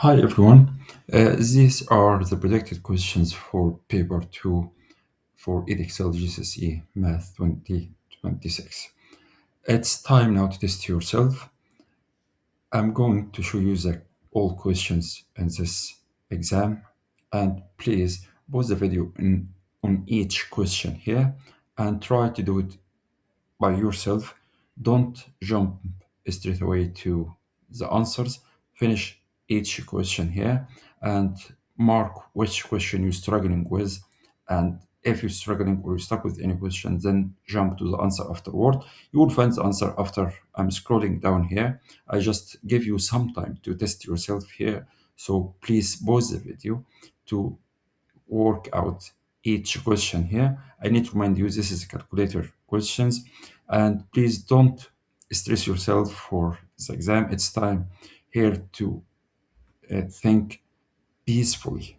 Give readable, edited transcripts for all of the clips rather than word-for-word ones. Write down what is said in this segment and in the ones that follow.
Hi everyone. These are the predicted questions for paper 2 for Edexcel GCSE Maths 2026. It's time now to test yourself. I'm going to show you all questions in this exam, and please pause the video on each question here and try to do it by yourself. Don't jump straight away to the answers. Finish each question here and mark which question you're struggling with. And if you're struggling or you're stuck with any question, then jump to the answer afterward. You will find the answer after I'm scrolling down here. I just give you some time to test yourself here. So please pause the video to work out each question here. I need to remind you this is calculator questions, and please don't stress yourself for this exam. It's time here to think peacefully.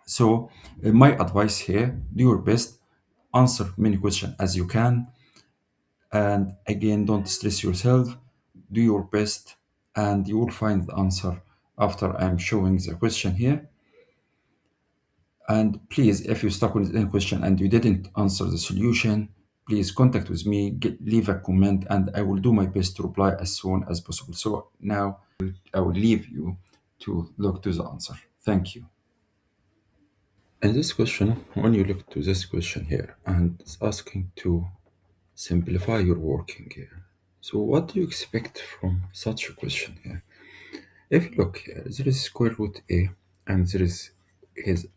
So my advice here, do your best, answer many questions as you can, and again, don't stress yourself, do your best, and you will find the answer after I'm showing the question here. And please, if you're stuck with any question and you didn't answer the solution, please contact with me, leave a comment, and I will do my best to reply as soon as possible. So now I will leave you to look to the answer. Thank you. In this question, when you look to this question here, and it's asking to simplify your working here. So what do you expect from such a question here? If you look here, there is square root a, and there is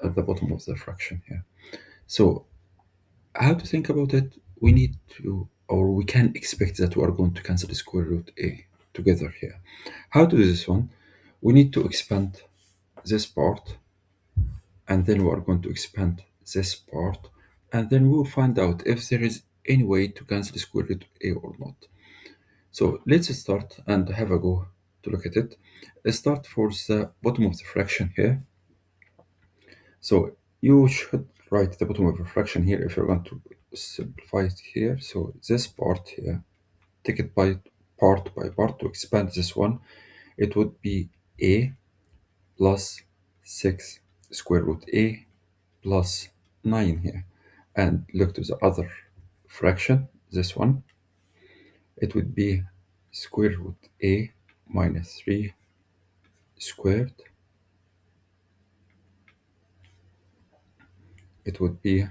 at the bottom of the fraction here. So how to think about it, we need to, or we can expect that we are going to cancel the square root a together here. How to do this one? We need to expand this part, and then we are going to expand this part, and then we will find out if there is any way to cancel the square root a or not. So let's start and have a go to look at it. Let's start for the bottom of the fraction here. So you should write the bottom of a fraction here if you're going to simplify it here. So this part here, take it by part to expand this one. It would be a plus 6 square root a plus 9 here. And look to the other fraction, this one. It would be square root a minus 3 squared. It would be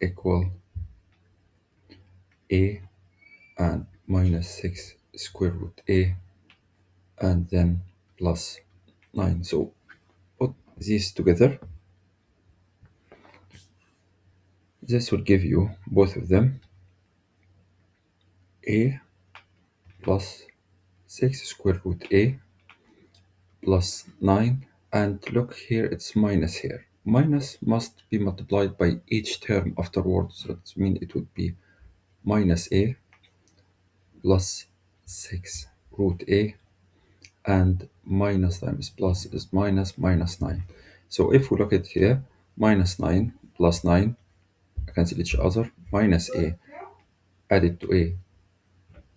equal a and minus 6 square root a and then plus 9. So put these together. This will give you both of them, a plus 6 square root a plus 9, and look here, it's minus here. Minus must be multiplied by each term afterwards, so that means it would be minus a plus 6 root a, and minus times plus is minus 9. So if we look at here, minus 9 plus 9 cancel each other, minus a added to a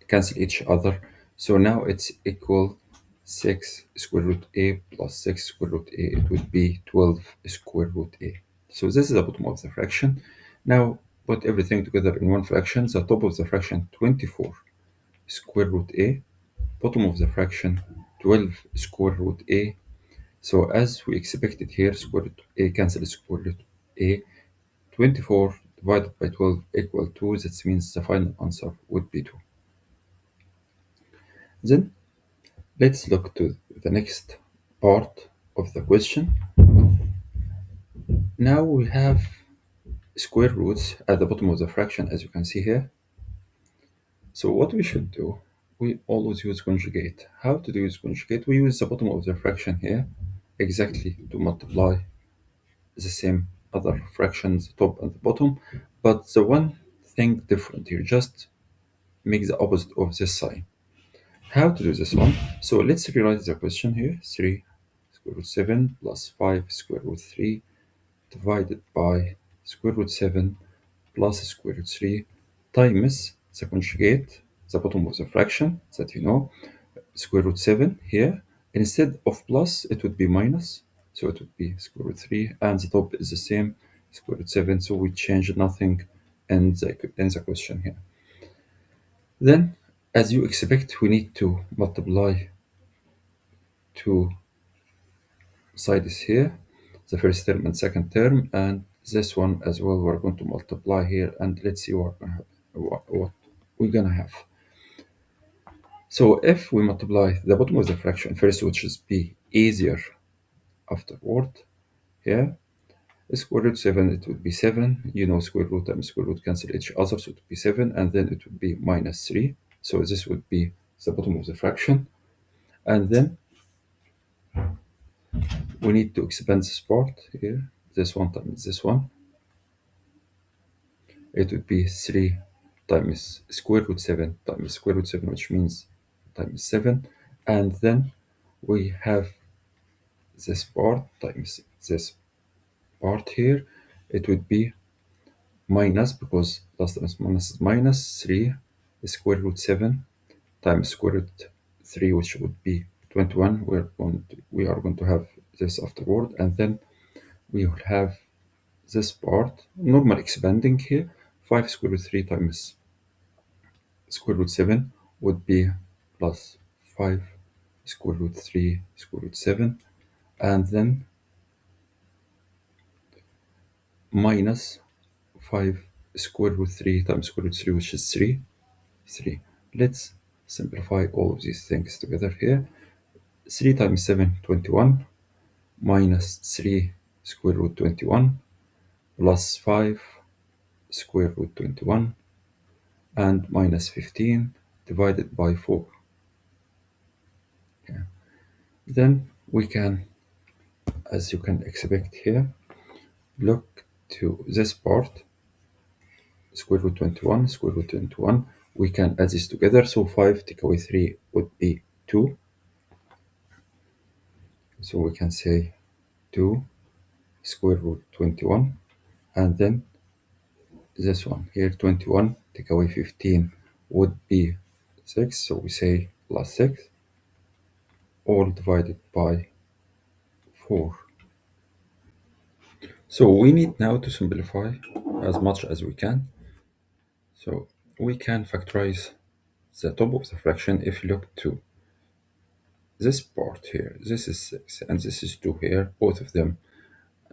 cancel each other. So now it's equal 6 square root a plus 6 square root a. It would be 12 square root a. So this is the bottom of the fraction. Now put everything together in one fraction. The top of the fraction 24 square root a, bottom of the fraction 12 square root a. So as we expected here, square root a cancel square root a. 24 divided by 12 equal 2. That means the final answer would be 2. Then let's look to the next part of the question. Now we have square roots at the bottom of the fraction, as you can see here. So what we should do, we always use conjugate. How to use conjugate? We use the bottom of the fraction here exactly to multiply the same other fractions, top and the bottom. But the one thing different here, just make the opposite of this sign. How to do this one? So let's rewrite the question here. 3 square root 7 plus 5 square root 3 divided by square root 7 plus square root 3 times the conjugate, the bottom of the fraction that you know, square root 7 here. Instead of plus, it would be minus. So it would be square root 3, and the top is the same, square root 7. So we change nothing in the question here. Then, as you expect, we need to multiply two sides here, the first term and second term, and this one as well. We're going to multiply here, and let's see what we're gonna have. So if we multiply the bottom of the fraction first, which is be easier afterward, here, square root 7, it would be 7. You know, square root and square root cancel each other, so it would be 7, and then it would be minus 3. So this would be the bottom of the fraction. And then we need to expand this part here. This one times this one. It would be 3 times square root 7 times square root 7, which means times 7. And then we have this part times this part here. It would be minus, because last time minus is minus 3 square root 7 times square root 3, which would be 21. We are going to have this afterward, and then we will have this part normal expanding here. 5 square root 3 times square root 7 would be plus 5 square root 3 square root 7, and then minus 5 square root 3 times square root 3, which is 3. Let's simplify all of these things together here. 3 times 7, 21, minus 3 square root 21, plus 5 square root 21, and minus 15 divided by 4. Okay. Then we can, as you can expect here, look to this part, square root 21, square root 21. We can add this together. So 5 take away 3 would be 2. So we can say 2 square root 21. And then this one here, 21 take away 15 would be 6. So we say plus 6, all divided by 4. So we need now to simplify as much as we can. So we can factorize the top of the fraction. If you look to this part here, this is 6 and this is 2 here, both of them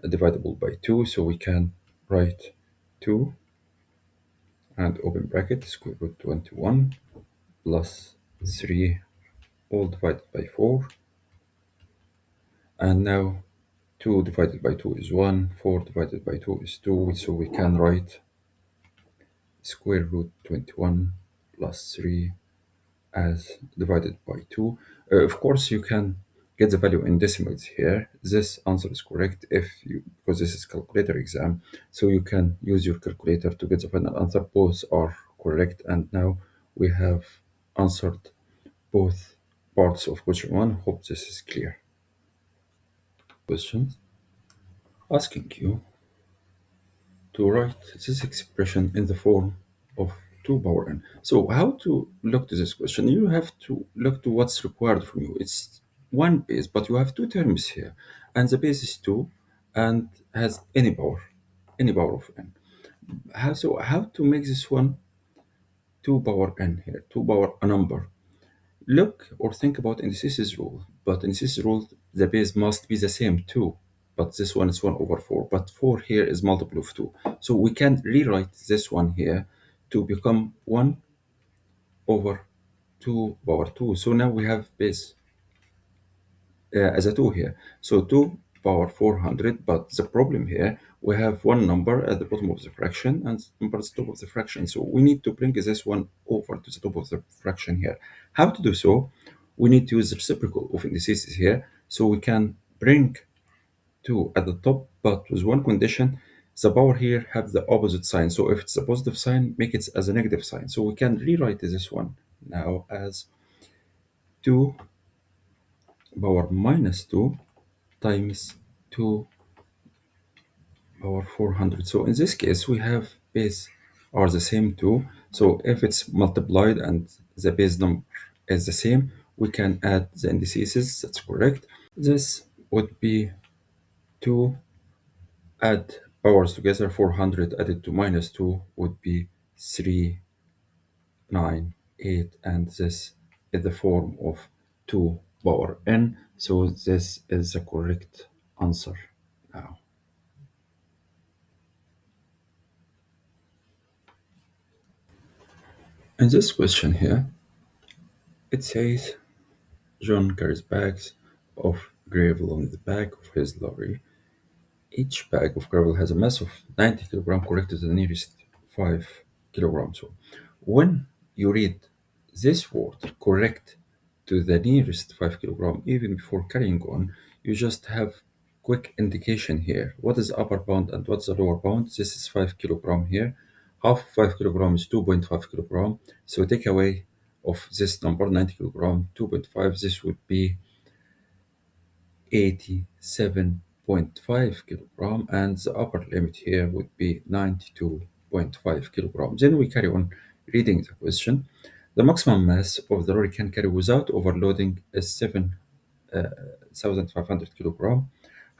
are divisible by 2. So we can write 2 and open bracket square root 21 plus 3 all divided by 4. And now 2 divided by 2 is 1, 4 divided by 2 is 2. So we can write square root 21 plus 3 as divided by 2. Of course, you can get the value in decimals here. This answer is correct because this is calculator exam. So you can use your calculator to get the final answer. Both are correct. And now we have answered both parts of question 1. Hope this is clear. Questions asking you to write this expression in the form of 2 power n. So how to look to this question? You have to look to what's required from you. It's one base, but you have two terms here, and the base is 2 and has any power of n. How to make this one 2 power n here, 2 power a number? Look or think about indices rule, but indices rule, the base must be the same 2, but this one is 1 over 4, but 4 here is multiple of 2. So we can rewrite this one here to become 1 over 2 power 2. So now we have base as a 2 here. So 2 power 400, but the problem here, we have one number at the bottom of the fraction and number at the top of the fraction. So we need to bring this one over to the top of the fraction here. How to do so? We need to use the reciprocal of indices here. So we can bring 2 at the top, but with one condition, the power here have the opposite sign. So if it's a positive sign, make it as a negative sign. So we can rewrite this one now as 2 power minus 2 times 2 power 400. So in this case, we have base are the same 2. So if it's multiplied and the base number is the same, We can add the indices, that's correct. This would be 2, add powers together, 400 added to minus 2 would be 3, 9, 8, and this is the form of 2 power n. So this is the correct answer now. In this question here, it says John carries bags of gravel on the back of his lorry. Each bag of gravel has a mass of 90 kilograms corrected to the nearest 5 kilograms. So when you read this word correct to the nearest 5 kilogram, even before carrying on, you just have quick indication here. What is the upper bound and what's the lower bound? This is 5 kilogram here. Half of 5 kilogram is 2.5 kilogram. So take away of this number 90 kilogram, 2.5, this would be 87.5 kilogram, and the upper limit here would be 92.5 kilogram. Then we carry on reading the question. The maximum mass of the lorry can carry without overloading is 7,500 kilogram.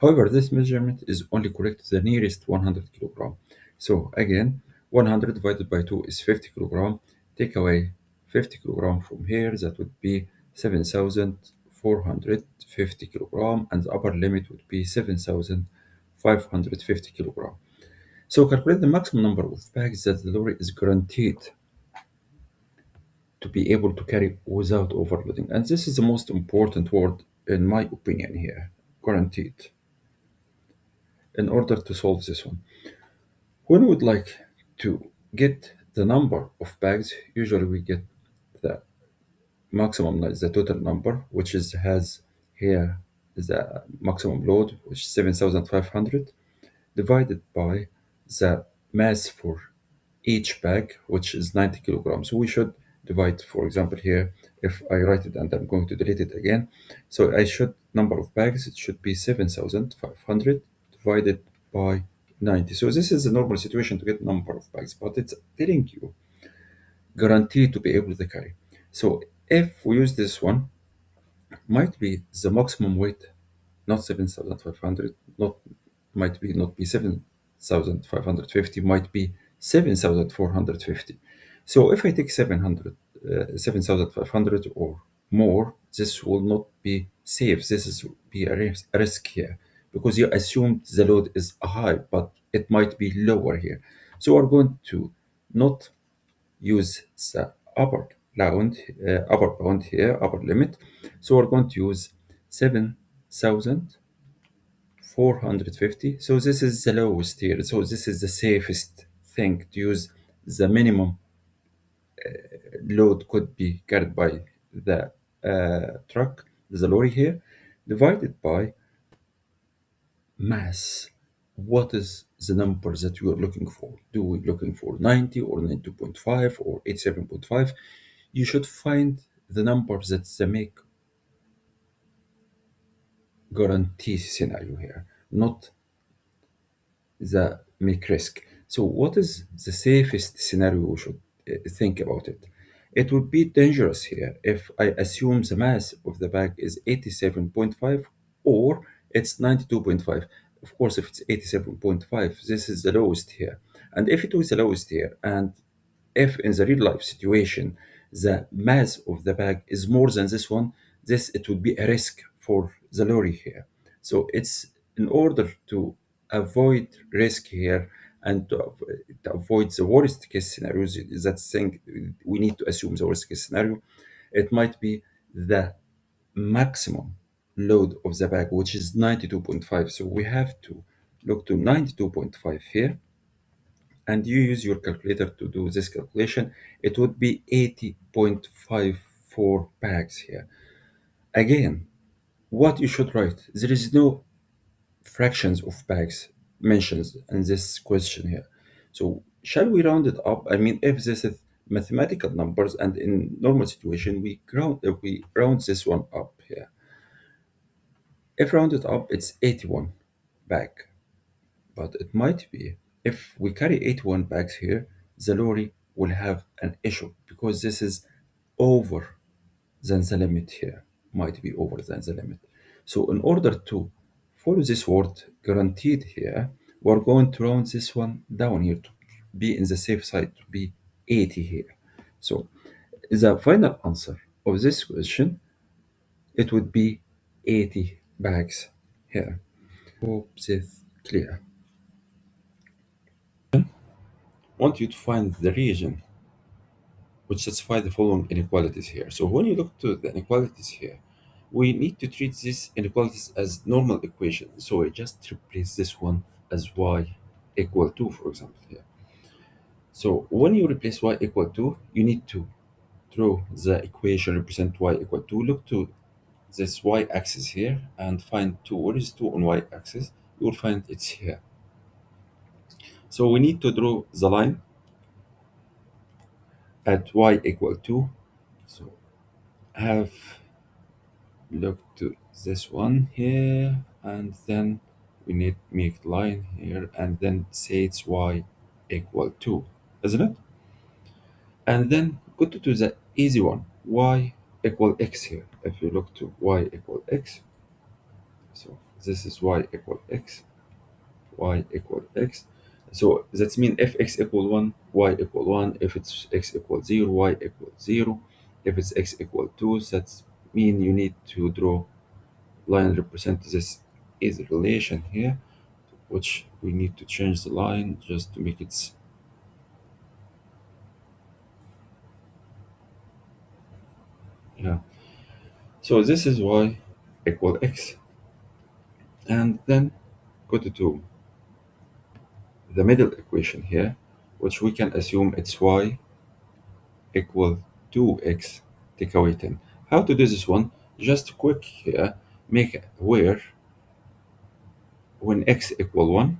However, this measurement is only correct to the nearest 100 kilogram. So again, 100 divided by 2 is 50 kilogram. Take away 50 kilogram from here, that would be 7,450 kilogram, and the upper limit would be 7,550 kilogram. So calculate the maximum number of bags that the lorry is guaranteed to be able to carry without overloading. And this is the most important word in my opinion here, guaranteed. In order to solve this one, when we would like to get the number of bags, usually we get the maximum is the total number, which is has here the maximum load, which is 7,500, divided by the mass for each bag, which is 90 kilograms. So we should divide, for example, here, if I write it and I'm going to delete it again. So I should, number of bags, it should be 7,500 divided by 90. So this is a normal situation to get number of bags, but it's telling you guaranteed to be able to carry. So if we use this one, might be the maximum weight, not 7,500, not might be not be 7,550, might be 7,450. So if I take 7,500 or more, this will not be safe. This is be a risk here because you assumed the load is high, but it might be lower here. So we're going to not use the upper bound here, upper limit. So we're going to use 7,450. So this is the lowest here. So this is the safest thing to use. The minimum load could be carried by the truck, the lorry here, divided by mass. What is the number that you are looking for? Do we looking for 90 or 92.5 or 87.5? You should find the number that's the make guarantee scenario here, not the make risk. So what is the safest scenario we should think about it? It would be dangerous here if I assume the mass of the bag is 87.5 or it's 92.5. Of course, if it's 87.5, this is the lowest here. And if it was the lowest here, and if in the real life situation the mass of the bag is more than this one, this it would be a risk for the lorry here. So it's in order to avoid risk here and to avoid the worst case scenarios, that thing we need to assume the worst case scenario. It might be the maximum load of the bag, which is 92.5. So we have to look to 92.5 here, and you use your calculator to do this calculation. It would be 80.54 bags here. Again, what you should write, there is no fractions of bags mentioned in this question here. So shall we round it up? I mean, if this is mathematical numbers and in normal situation, we round this one up here. If rounded up, it's 81 bag. But it might be if we carry 81 bags here, the lorry will have an issue because this is over than the limit here, might be over than the limit. So in order to follow this word guaranteed here, we're going to round this one down here to be in the safe side, to be 80 here. So the final answer of this question, it would be 80 bags here. Hope this clear. I want you to find the region which satisfy the following inequalities here. So when you look to the inequalities here, we need to treat these inequalities as normal equations. So I just replace this one as y equal to, for example, here. So when you replace y equal to, you need to draw the equation represent y equal to. Look to this y-axis here and find 2. What is 2 on y-axis? You will find it's here. So we need to draw the line at y equal to. So have look to this one here, and then we need make line here, and then say it's y equal to, isn't it? And then go to the easy one, y equal x here. If you look to y equal x, so this is y equal x, y equal x. So that means if x equal 1, y equal 1. If it's x equal 0, y equal 0. If it's x equal 2, that means you need to draw line represent this is a relation here, which we need to change the line just to make it, yeah. So this is y equal x, and then go to the middle equation here, which we can assume it's y equal 2x, take away 10. How to do this one? Just quick here, make where when x equal 1,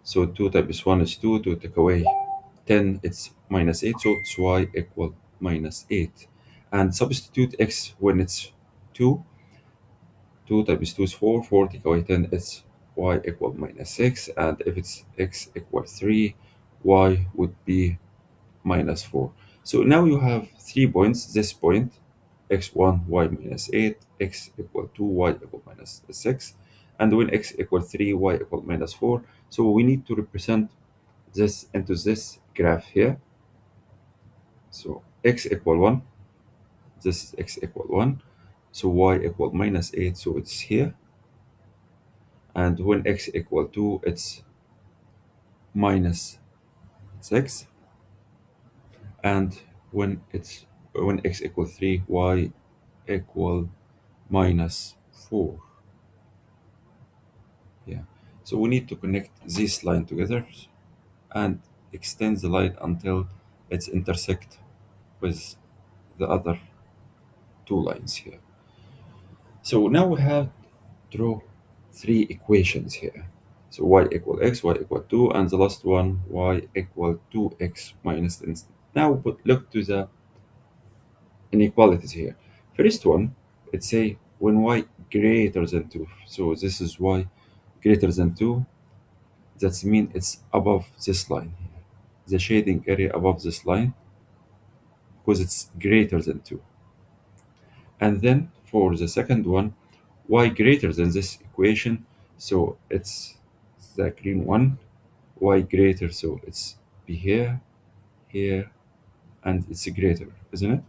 so 2 times 1 is 2, to take away 10, it's minus 8, so it's y equal minus 8. And substitute x when it's 2, 2 times 2 is 4, 4 take away 10, it's y equal minus 6. And if it's x equal 3, y would be minus 4. So now you have 3 points, this point, x1, y minus 8, x equal 2, y equal minus 6. And when x equal 3, y equal minus 4. So we need to represent this into this graph here. So x equal 1, this is x equal 1. So y equal minus 8, so it's here. And when x equal 2, it's minus 6. And when x equal 3, y equal minus 4. Yeah. So we need to connect this line together and extend the line until it's intersect with the other two lines here. So now we have draw 3 equations here. So y equal x, y equal 2, and the last one, y equal 2x minus 10. Now look to the inequalities here. First one, it say when y greater than 2. So this is y greater than 2. That means it's above this line here. The shading area above this line, because it's greater than 2. And then for the second one, y greater than this equation, so it's the green one, y greater, so it's be here, here, and it's greater, isn't it?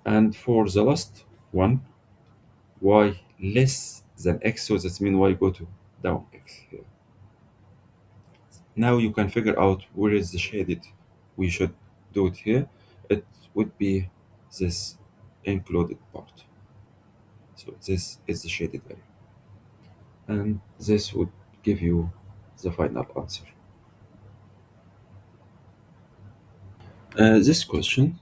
And for the last one, y less than x, so that means y go to down x here. Now you can figure out where is the shaded we should do it here. It would be this included part. So this is the shaded area. And this would give you the final answer. This question,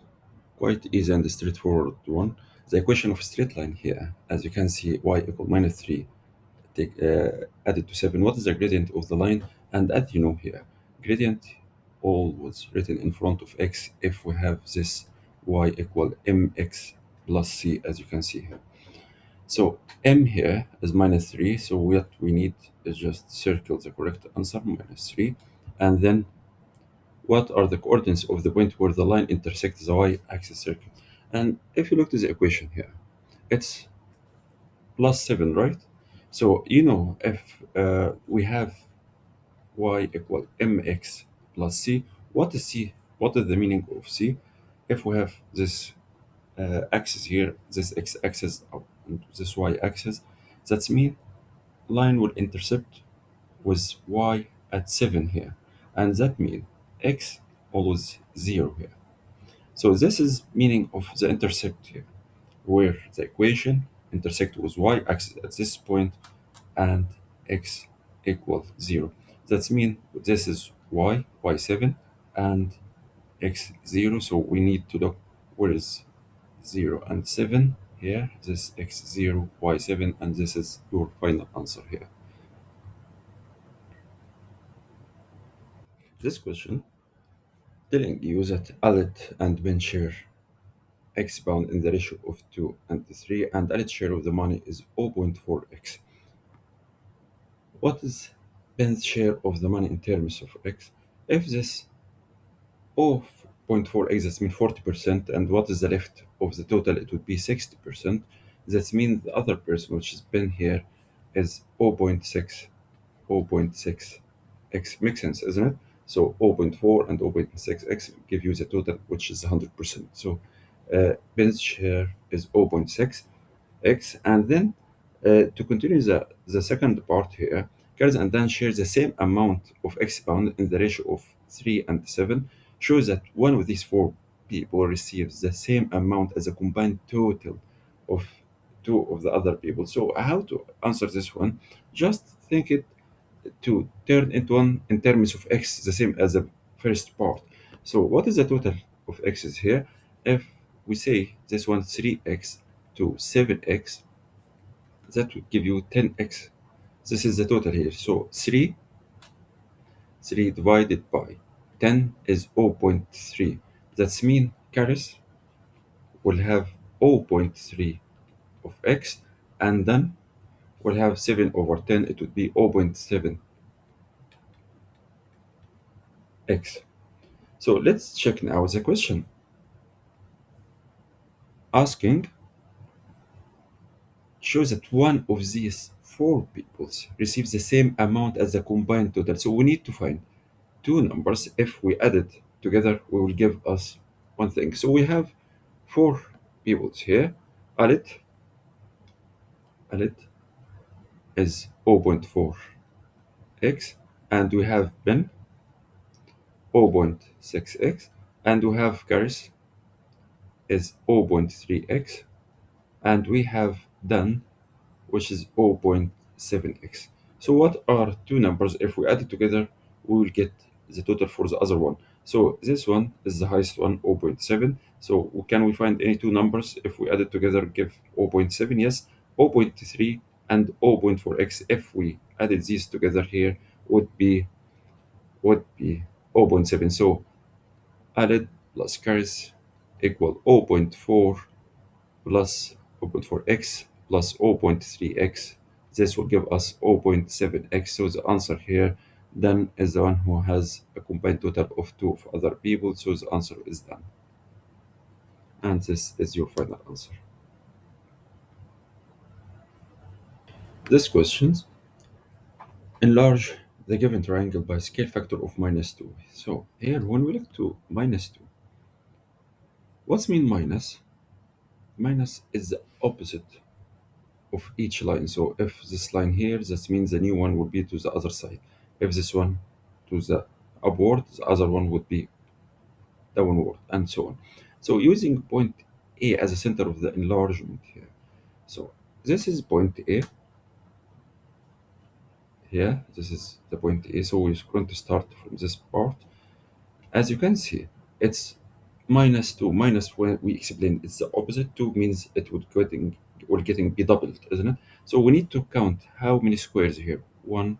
quite easy and straightforward one. The equation of a straight line here, as you can see, y equal minus 3, take, added to 7. What is the gradient of the line? And as you know here, gradient always written in front of x if we have this y equal mx plus c, as you can see here. So m here is minus 3, so what we need is just circle the correct answer, minus 3. And then what are the coordinates of the point where the line intersects the y-axis circle? And if you look to the equation here, it's plus 7, right? So, if we have y equal mx plus c, what is c? What is the meaning of c? If we have this axis here, this x-axis and this y-axis, that means line will intercept with y at 7 here. And that means x always 0 here. So this is meaning of the intercept here, where the equation intersect with y-axis at this point and x equal 0. That means this is y7, and x 0. So we need to look where is 0 and 7 here. This x 0, y7, and this is your final answer here. This question telling you that Alet and Ben share x bound in the ratio of 2 and 3, and Alet's share of the money is 0.4x. What is Ben's share of the money in terms of x? If this 0.4x, that means 40%, and what is the left of the total? It would be 60%. That means the other person, which is Ben here, is 0.6, 0.6x. Makes sense, isn't it? So 0.4 and 0.6x give you the total, which is 100%. So Ben's share is 0.6 x. And then to continue the second part here, Cards and Dan share the same amount of x bound in the ratio of 3 and 7, shows that one of these four people receives the same amount as a combined total of two of the other people. So how to answer this one? Just think it to turn into one in terms of x, the same as the first part. So what is the total of x's here? If we say this one 3x to 7x, that would give you 10x. This is the total here. So 3 divided by 10 is 0.3. That's mean Caris will have 0.3 of x, and then we'll have 7 over 10. It would be 0.7x. So let's check now the question. Asking shows that one of these four peoples receives the same amount as the combined total. So we need to find two numbers. If we add it together, we will give us one thing. So we have four peoples here. Alit is 0.4x, and we have Ben 0.6x, and we have Karis is 0.3x, and we have Dan, which is 0.7x. So what are two numbers? If we add it together, we will get the total for the other one. So this one is the highest one, 0.7. So can we find any two numbers if we add it together give 0.7? Yes, 0.3 and 0.4x. If we added these together here, would be 0.7. So added plus carries equal 0.4 plus 0.4x plus 0.3x. This will give us 0.7x. So the answer here then is the one who has a combined total of two of other people. So the answer is done. And this is your final answer. This questions enlarge the given triangle by scale factor of -2. So here when we look to -2, what's mean minus? Minus is the opposite of each line. So if this line here, that means the new one would be to the other side. If this one to the upward, the other one would be downward, and so on. So using point A as a center of the enlargement here. So this is point A here. This is the point A. So we're going to start from this part. As you can see, it's -2. Minus, when we explained, it's the opposite. 2 means it will getting be doubled, isn't it? So we need to count how many squares here. 1,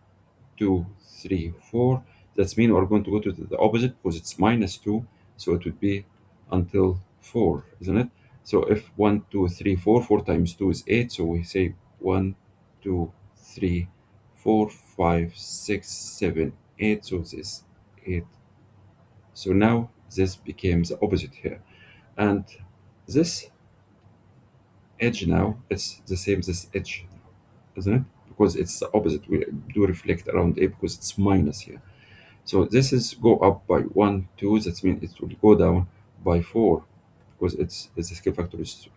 2, 3, 4. That means we're going to go to the opposite because it's -2. So it would be until 4, isn't it? So if 1, 2, 3, 4, 4 times 2 is 8. So we say 1, 2, 3, 4, 5, 6, 7, 8. So this is 8. So now this becomes the opposite here. And This edge now, it's the same this edge, isn't it? Because it's the opposite. We do reflect around A because it's minus here. So this is go up by 1, 2. That means it will go down by 4 because it's the scale factor is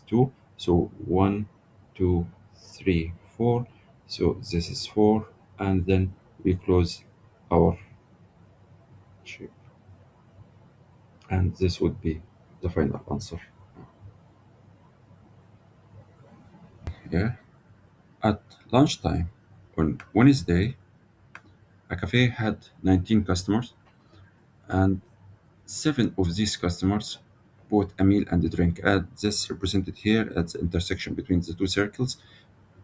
2. So 1, 2, 3, 4. So this is 4. And then we close our shape. And this would be the final answer. Yeah. At lunchtime on Wednesday, a cafe had 19 customers, and 7 of these customers bought a meal and a drink. And this represented here at the intersection between the two circles.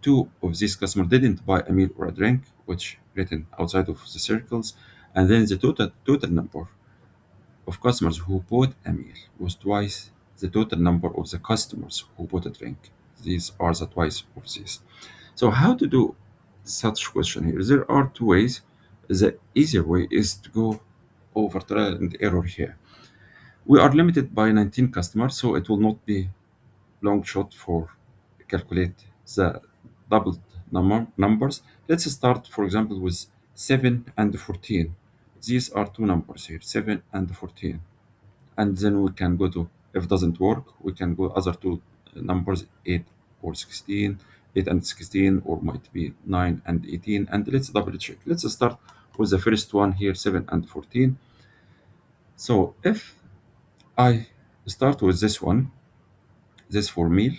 2 of these customers didn't buy a meal or a drink, which written outside of the circles. And then the total number of customers who bought a meal was twice the total number of the customers who bought a drink. These are the twice of this. So how to do such question here? There are 2 ways. The easier way is to go over trial and error here. We are limited by 19 customers, so it will not be long shot for calculate the doubled numbers. Let's start, for example, with 7 and 14. These are 2 numbers here, 7 and 14. And then we can go to, if it doesn't work, we can go other 2 numbers, 8 or 16, 8 and 16, or might be 9 and 18. And let's double check. Let's start with the first one here, 7 and 14. So if I start with this one, this for meal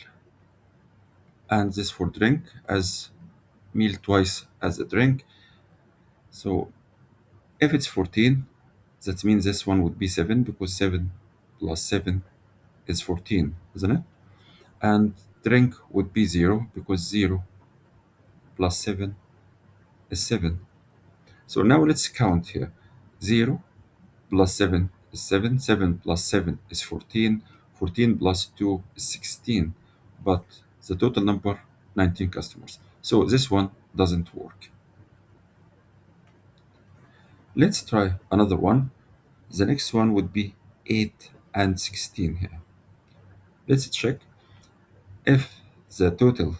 and this for drink, as meal twice as a drink. So if it's 14, that means this one would be 7 because 7 plus 7 is 14, isn't it? And drink would be 0 because 0 plus 7 is 7. So now let's count here. 0 plus 7 is 7. 7 plus 7 is 14. 14 plus 2 is 16. But the total number, 19 customers. So this one doesn't work. Let's try another one. The next one would be 8 and 16 here. Let's check if the total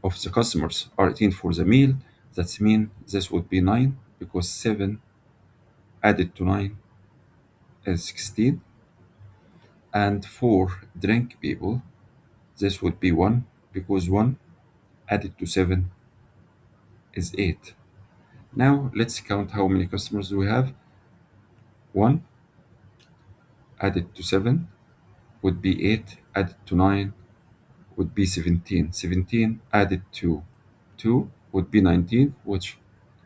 of the customers are 18 for the meal. That means this would be 9 because 7 added to 9 is 16. And for drink people, this would be 1 because 1 added to 7 is 8. Now let's count how many customers we have. 1 added to 7 would be 8, added to 9 would be 17. 17 added to 2 would be 19, which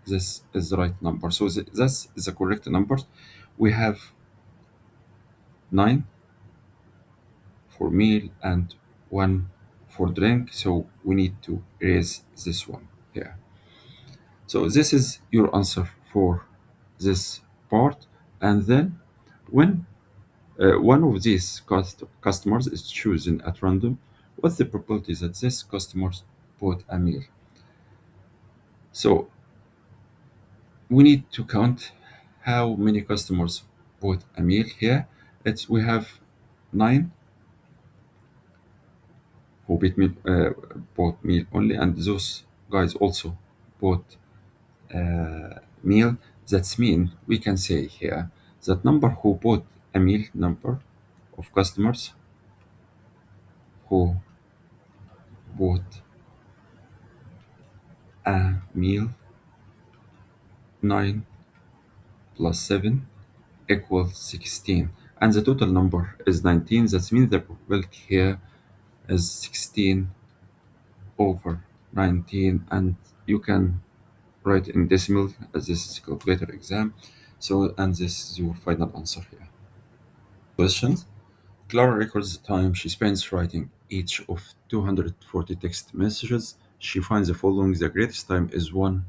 this is the right number. So this is the correct number. We have 9 for meal and 1 for drink. So we need to erase this one here. So this is your answer for this part. And then when one of these customers is chosen at random, what's the probability that this customer bought a meal? So we need to count how many customers bought a meal here. We have 9 who bought meal only, and those guys also bought meal. That means we can say here that number who bought a meal, number of customers who bought a meal, 9 plus 7 equals 16. And the total number is 19. That means the probability here is 16 over 19. And you can write in decimal as this is a calculator exam. So, and this is your final answer here. Questions? Clara records the time she spends writing each of 240 text messages. She finds the following. The greatest time is 1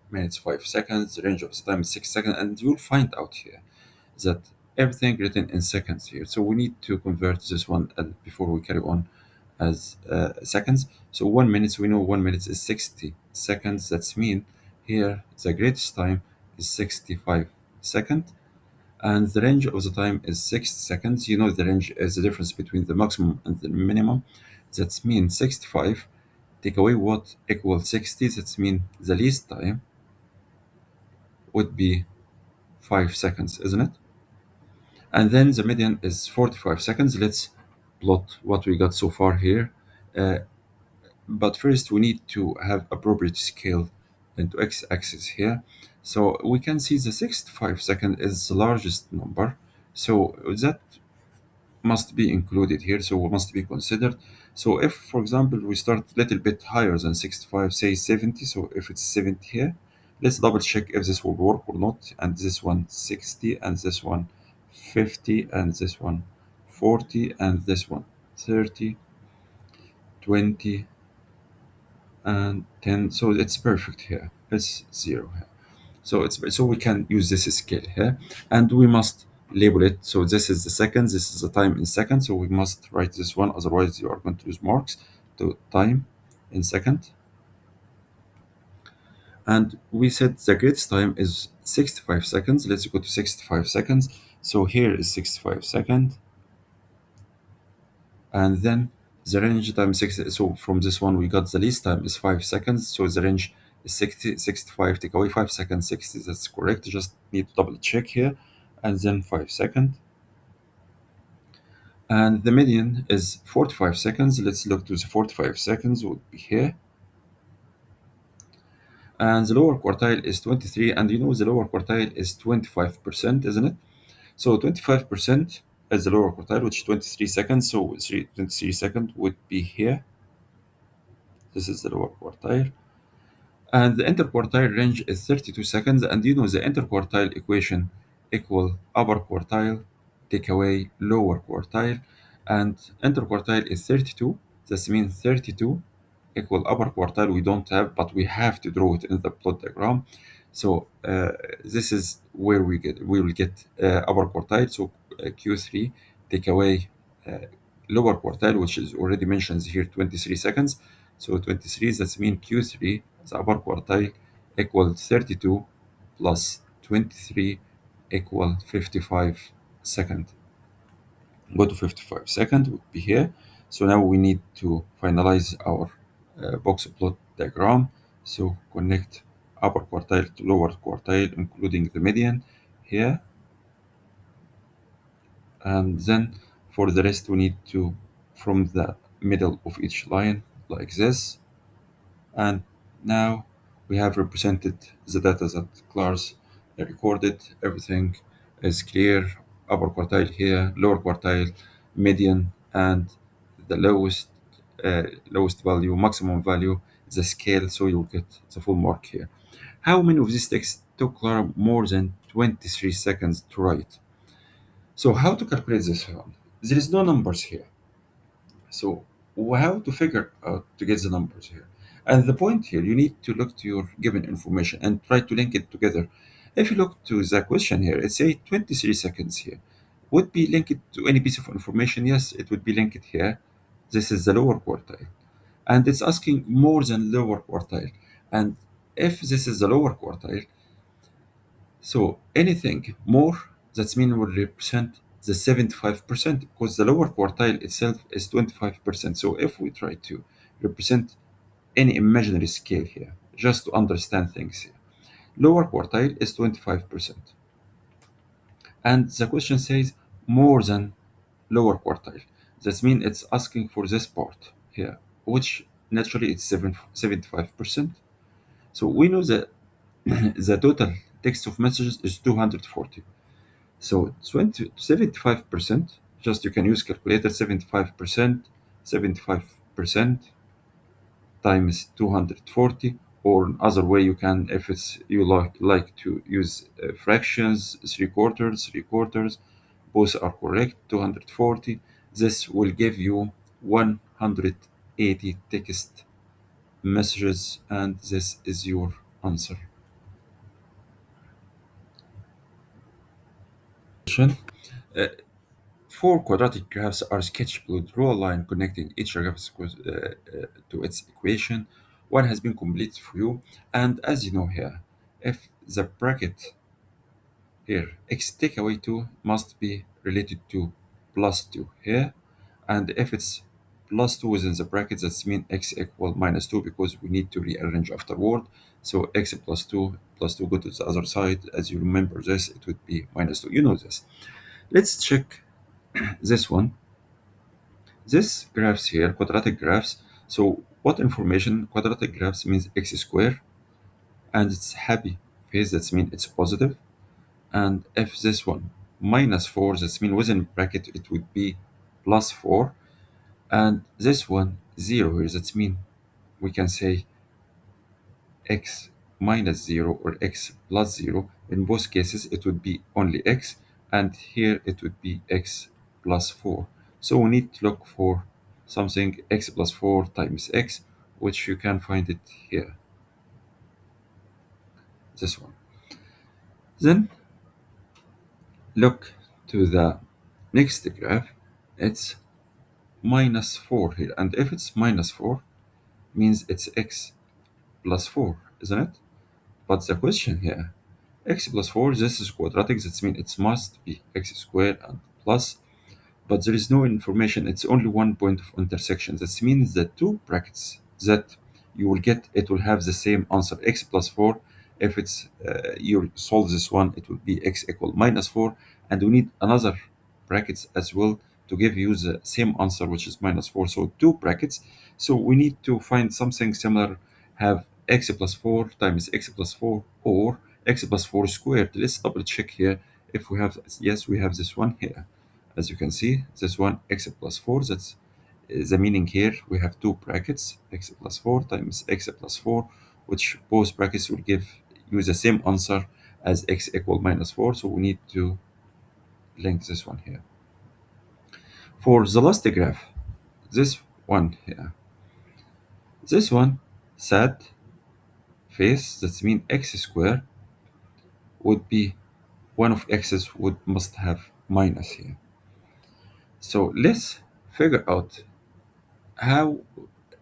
minute 5 seconds. The range of the time is 6 seconds. And you'll find out here that everything written in seconds here. So we need to convert this one before we carry on as seconds. So 1 minute, we know 1 minute is 60 seconds. That's mean here the greatest time is 65 seconds. and the range of the time is 60 seconds. You know the range is the difference between the maximum and the minimum. That means 65 take away what equals 60. That means the least time would be 5 seconds, isn't it? And then the median is 45 seconds. Let's plot what we got so far here. Uh, but first we need to have appropriate scale into x-axis here. So we can see the 65 second is the largest number. So that must be included here, so must be considered. So if, for example, we start a little bit higher than 65, say 70, so if it's 70 here, let's double check if this will work or not. And this one 60, and this one 50, and this one 40, and this one 30, 20, and 10. So it's perfect here. It's 0 here. So we can use this scale here, and we must label it. So this is the seconds, this is the time in seconds, so we must write this one, otherwise you are going to lose marks. To time in second, and we said the greatest time is 65 seconds. Let's go to 65 seconds. So here is 65 seconds, and then the range time 60. So from this one we got the least time is 5 seconds, so the range is 60. 65 take away 5 seconds, 60. That's correct, just need to double check here. And then 5 seconds, and the median is 45 seconds. Let's look to the 45 seconds would be here, and the lower quartile is 23, and you know the lower quartile is 25%, isn't it? So 25% is the lower quartile, which is 23 seconds. So 23 seconds would be here. This is the lower quartile. And the interquartile range is 32 seconds. And you know the interquartile equation equal upper quartile take away lower quartile. And interquartile is 32. This means 32 equal upper quartile we don't have, but we have to draw it in the plot diagram. So this is where we will get upper quartile. So Q3 take away uh, lower quartile, which is already mentioned here, 23 seconds. So 23, that means Q3, the upper quartile, equal 32 plus 23 equal 55 second. Go to 55 second would be here. So now we need to finalize our box plot diagram. So connect upper quartile to lower quartile, including the median here. And then for the rest, we need to, from the middle of each line, like this. And now we have represented the data that Clars recorded. Everything is clear. Upper quartile here, lower quartile, median, and the lowest value, maximum value, the scale. So you'll get the full mark here. How many of these texts took Clara more than 23 seconds to write? So how to calculate this one? There is no numbers here. So how to figure out to get the numbers here? And the point here, you need to look to your given information and try to link it together. If you look to the question here, it say 23 seconds here. Would be linked to any piece of information? Yes, it would be linked here. This is the lower quartile. And it's asking more than lower quartile. And if this is the lower quartile, so anything more, that mean will represent the 75% because the lower quartile itself is 25%. So if we try to represent any imaginary scale here, just to understand things here, lower quartile is 25%. And the question says more than lower quartile. That means it's asking for this part here, which naturally it's 75%. So we know that the total text of messages is 240. So 75%, just you can use calculator, 75%, 75% times 240, or other way you can, if it's you like to use fractions, three quarters, both are correct, 240. This will give you 180 text messages, and this is your answer. Uh, Four quadratic graphs are sketchable. Draw a line connecting each graph to its equation. One has been completed for you. And as you know here, if the bracket here x take away 2 must be related to plus 2 here, and if it's plus 2 within the brackets, that means x equal minus 2 because we need to rearrange afterward. So x plus 2 go to the other side. As you remember this, it would be minus 2. You know this. Let's check this one. This graphs here, quadratic graphs. So what information? Quadratic graphs means x square, and it's happy phase, that means it's positive. And if this one minus 4, that means within bracket it would be plus 4. And this one 0 here, that means we can say x minus 0 or x plus 0. In both cases it would be only x, and here it would be x plus 4. So we need to look for something x plus 4 times x, which you can find it here, this one. Then look to the next graph. It's minus 4 here, and if it's minus 4 means it's x plus 4, isn't it? But the question here, x plus 4, this is quadratic, that means it must be x squared and plus, but there is no information. It's only one point of intersection. That means the two brackets that you will get, it will have the same answer, x plus 4. If it's you solve this one, it will be x equal minus 4, and we need another brackets as well to give you the same answer, which is minus 4. So two brackets. So we need to find something similar, have x plus 4 times x plus 4 or x plus 4 squared. Let's double check here if we have. Yes, we have this one here. As you can see, this one x plus 4, that's the meaning here. We have two brackets, x plus 4 times x plus 4, which both brackets will give you the same answer as x equal minus 4. So we need to link this one here. For the last graph, this one here, this one sad face, that means x squared would be one of x's would must have minus here. So let's figure out how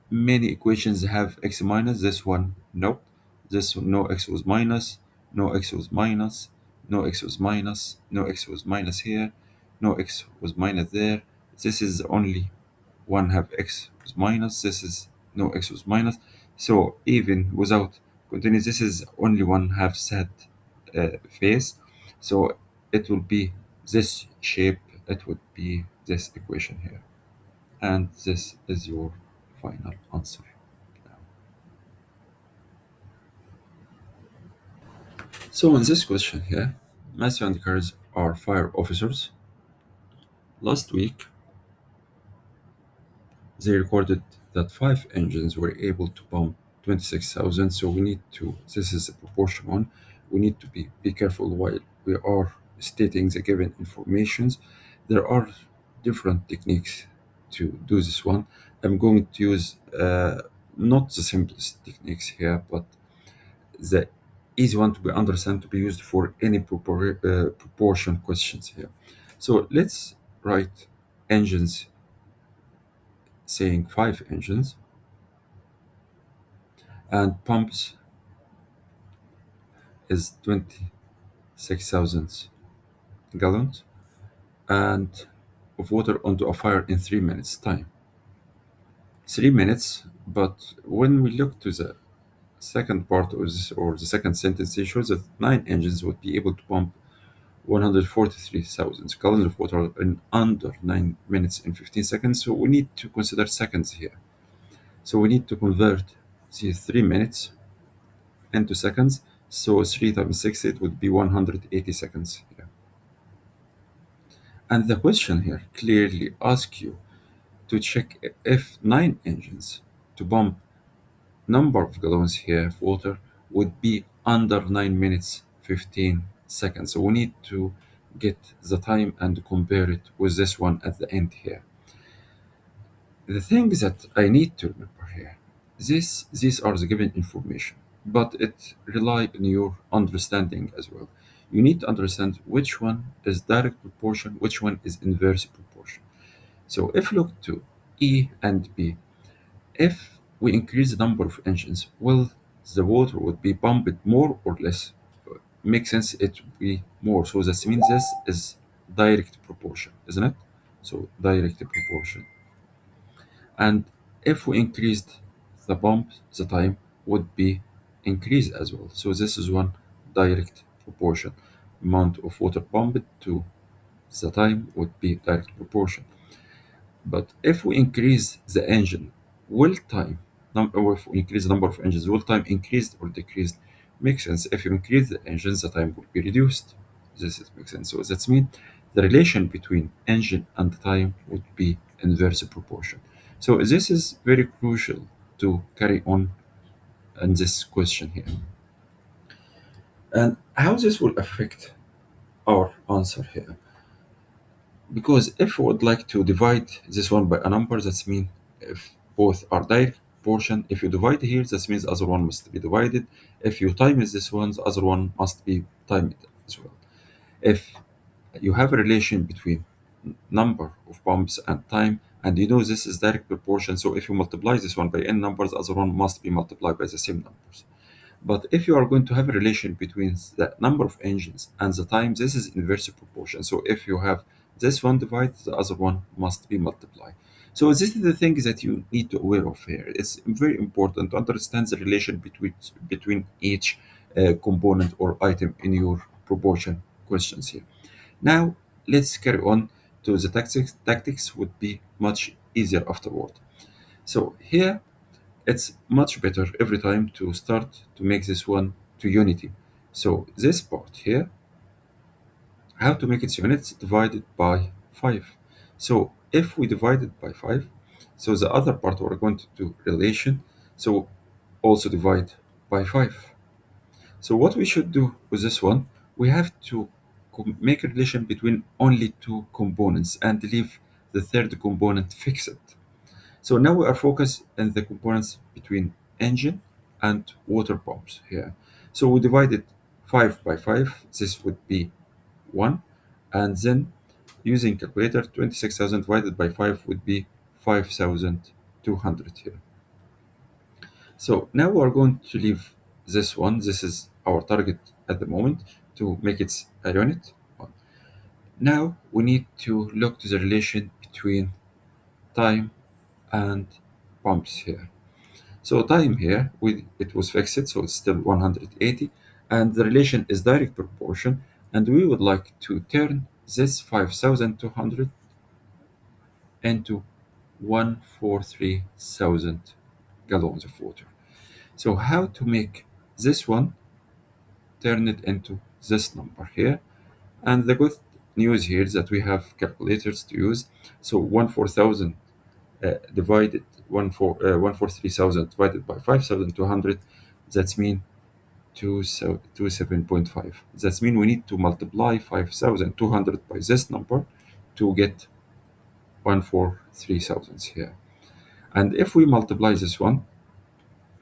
many equations have x minus. This one, nope. This one, no x was minus, no x was minus, no x was minus, no x was minus here, no x was minus there. This is the only one have x was minus. This is no x was minus. So even without continuing, this is only one have sad face. So it will be this shape. It would be this equation here. And this is your final answer. So in this question here, Matthew and Cards are fire officers. Last week, they recorded that 5 engines were able to pump 26,000. So we need to, this is a proportion one, we need to be careful while we are stating the given informations. There are different techniques to do this one. I'm going to use not the simplest techniques here, but the easy one to be understand to be used for any proportion questions here. So let's write engines, saying 5 engines, and pumps is 26,000 gallons and of water onto a fire in 3 minutes time. 3 minutes, but when we look to the second part of this, or the second sentence, it shows that 9 engines would be able to pump 143,000 gallons of water in under 9 minutes and 15 seconds. So we need to consider seconds here. So we need to convert the 3 minutes into seconds. So 3 times 6, it would be 180 seconds here. And the question here clearly asks you to check if 9 engines to pump number of gallons here of water would be under 9 minutes 15 seconds. So we need to get the time and compare it with this one at the end here. The thing that I need to remember here, these are the given information, but it rely on your understanding as well. You need to understand which one is direct proportion, which one is inverse proportion. So if you look to E and B, if we increase the number of engines, will the water would be pumped more or less? makes sense, it would be more. So that means this is direct proportion, isn't it? So direct proportion. And if we increased the pump, the time would be increased as well. So this is one direct proportion. Amount of water pumped to the time would be direct proportion. But if we increase the engine, will time, or if we increase the number of engines, will time increased or decreased? Makes sense. If you increase the engines, the time will be reduced. Makes sense. So that means the relation between engine and time would be inverse proportion. So this is very crucial to carry on in this question here. And how this will affect our answer here? Because if we would like to divide this one by a number, that means if both are direct proportion, if you divide here, that means the other one must be divided. If you time this one, the other one must be timed as well. If you have a relation between number of bumps and time, and you know this is direct proportion, so if you multiply this one by n numbers, the other one must be multiplied by the same numbers. But if you are going to have a relation between the number of engines and the time, this is inverse proportion. So if you have this one divided, the other one must be multiplied. So this is the thing that you need to aware of here. It's very important to understand the relation between each component or item in your proportion questions here. Now let's carry on to the tactics. Tactics would be much easier afterward. So here it's much better every time to start to make this one to unity. So this part here, how to make its units divided by 5. So if we divide it by 5, so the other part we're going to do relation, so also divide by 5. So what we should do with this one, we have to make a relation between only two components and leave the third component fixed. So now we are focused on the components between engine and water pumps here. So we divided 5 by 5. This would be 1. And then using calculator, 26,000 divided by 5 would be 5,200 here. So now we are going to leave this one. This is our target at the moment to make it a unit. Now we need to look to the relation between time and pumps here. So time here, it was fixed, so it's still 180, and the relation is direct proportion, and we would like to turn this 5,200 into 143,000 gallons of water. So how to make this one turn it into this number here? And the good news here is that we have calculators to use. So 1,4,000 divided 143,000 divided by 5,200, that's mean 27.5. That means we need to multiply 5,200 by this number to get 143,000 here. And if we multiply this one,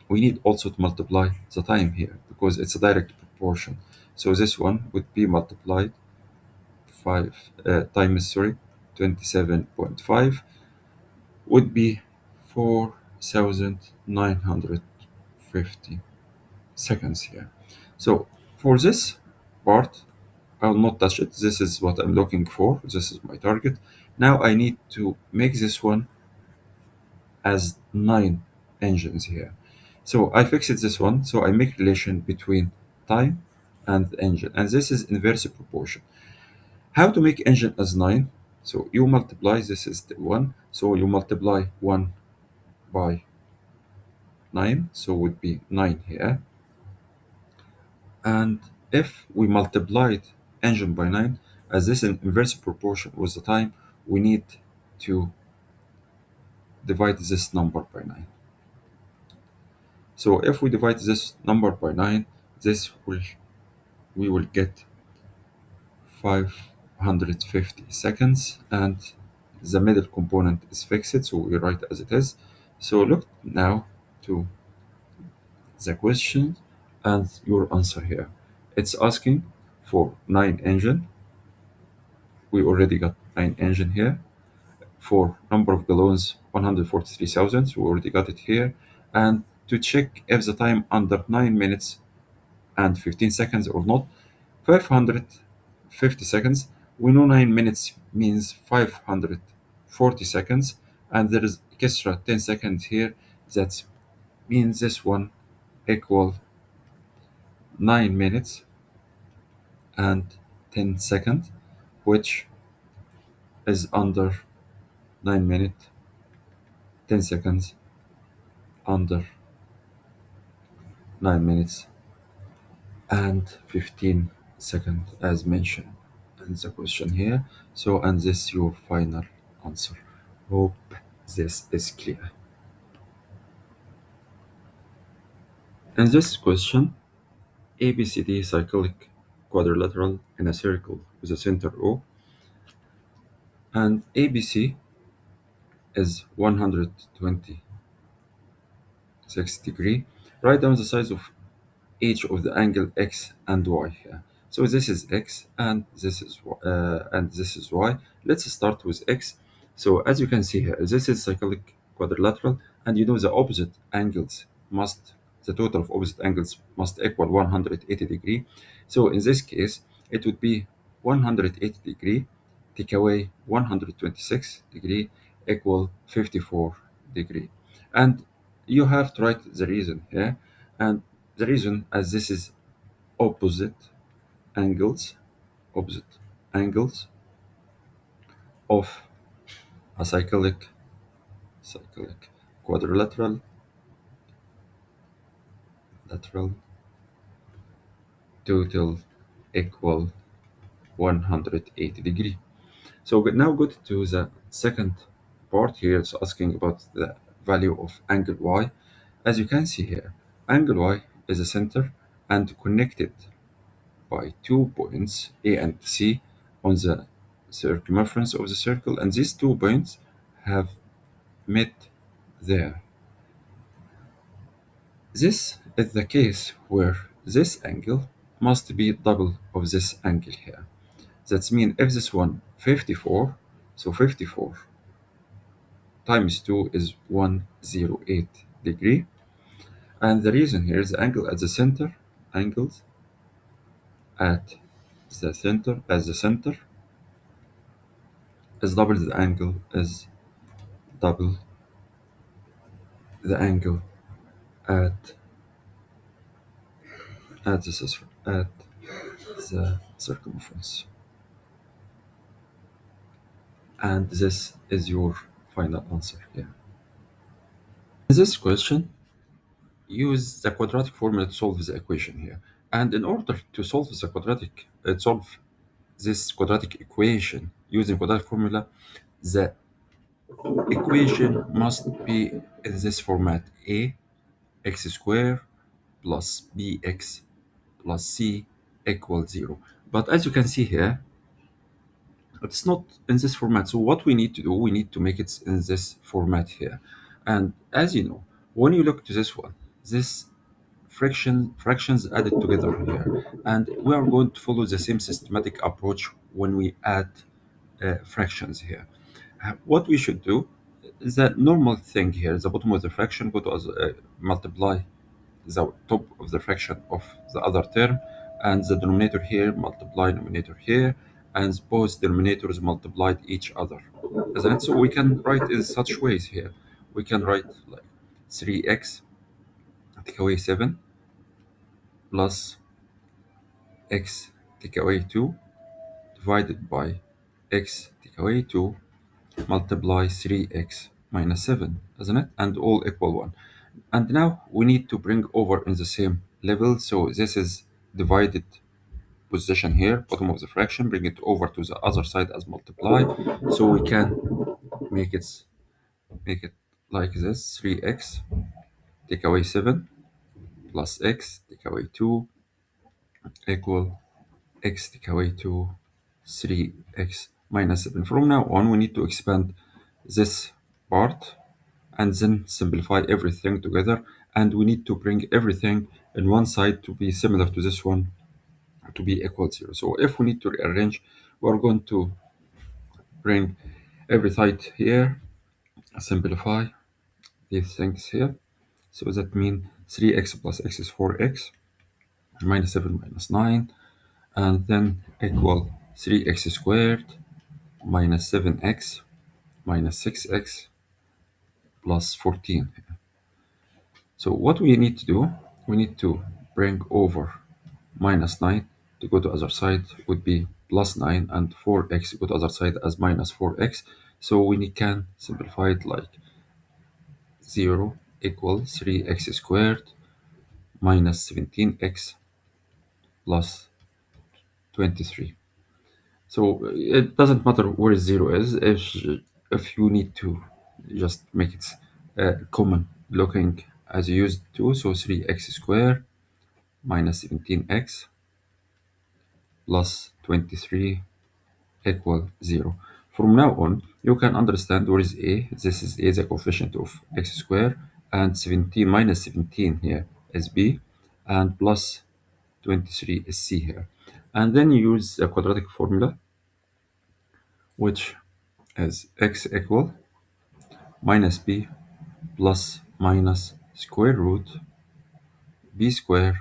we need also to multiply the time here because it's a direct proportion. So this one would be multiplied 27.5 would be 4,950 seconds here. So for this part, I will not touch it. This is what I'm looking for. This is my target. Now I need to make this one as 9 engines here. So I fixed this one. So I make relation between time and engine. And this is inverse proportion. How to make engine as 9? So you multiply, this is the 1. So you multiply 1 by 9. So it would be 9 here. And if we multiplied engine by 9, as this is in inverse proportion with the time, we need to divide this number by 9. So if we divide this number by 9, we will get 550 seconds, and the middle component is fixed, so we write as it is. So look now to the question and your answer here. It's asking for 9 engine. We already got 9 engine here. For number of gallons, 143,000. So we already got it here. And to check if the time under 9 minutes and 15 seconds or not, 550 seconds. We know 9 minutes means 540 seconds, and there is extra 10 seconds here. That means this one equal 9 minutes and 10 seconds, which is under 9 minutes, 10 seconds, under 9 minutes and 15 seconds as mentioned in the question here. So, and this is your final answer. Hope this is clear. In this question, ABCD cyclic quadrilateral in a circle with a center O, and ABC is 126 degree. Write down the size of each of the angle X and Y here. So this is X and this is Y. Let's start with X. So as you can see here, this is cyclic quadrilateral, and you know the opposite angles must, the total of opposite angles must equal 180 degree. So in this case, it would be 180 degree, take away 126 degree, equal 54 degree. And you have to write the reason here. And the reason, as this is opposite angles, opposite angles of a cyclic quadrilateral lateral total equal 180 degree. So now go to the second part here. It's asking about the value of angle y. As you can see here, angle y is a center and connected by 2 points A and C on the circumference of the circle, and these 2 points have met there. This is the case where this angle must be double of this angle here. That means if this one 54, so 54 times 2 is 108 degree. And the reason here is the angle at the center, angles at the center, as the center is double the angle, is double the angle at at the circumference. And this is your final answer here. In this question, use the quadratic formula to solve the equation here. And in order to solve this quadratic equation using quadratic formula, the equation must be in this format: a x squared plus bx plus c equals 0. But as you can see here, it's not in this format. So what we need to do, we need to make it in this format here. And as you know, when you look to this one, this fractions added together here, and we are going to follow the same systematic approach when we add fractions here. What we should do is that normal thing here, the bottom of the fraction, go to multiply the top of the fraction of the other term, and the denominator here multiply denominator here, and both denominators multiplied each other, isn't it? So we can write in such ways here. We can write like 3x take away 7 plus x take away 2 divided by x take away 2 multiply 3x minus 7, isn't it? And all equal 1. And now we need to bring over in the same level. So this is divided position here, bottom of the fraction, bring it over to the other side as multiply. So we can make it like this: 3x take away 7 plus x take away 2 equal x take away 2 3x minus 7. From now on, we need to expand this part and then simplify everything together, and we need to bring everything in one side to be similar to this one, to be equal 0. So if we need to rearrange, we're going to bring every side here, simplify these things here. So that means 3x plus x is 4x, minus 7 minus 9, and then equal 3x squared minus 7x minus 6x plus 14. So what we need to do, we need to bring over minus 9 to go to other side would be plus 9, and 4x go to other side as minus 4x. So we can simplify it like 0 equals 3x squared minus 17x plus 23. So it doesn't matter where 0 is, if you need to just make it common looking as you used to. So 3x squared minus 17x plus 23 equal 0. From now on, you can understand where is a. This is a, the coefficient of x squared, and 17 minus 17 here is b, and plus 23 is c here. And then you use the quadratic formula, which is x equal minus b plus minus square root b squared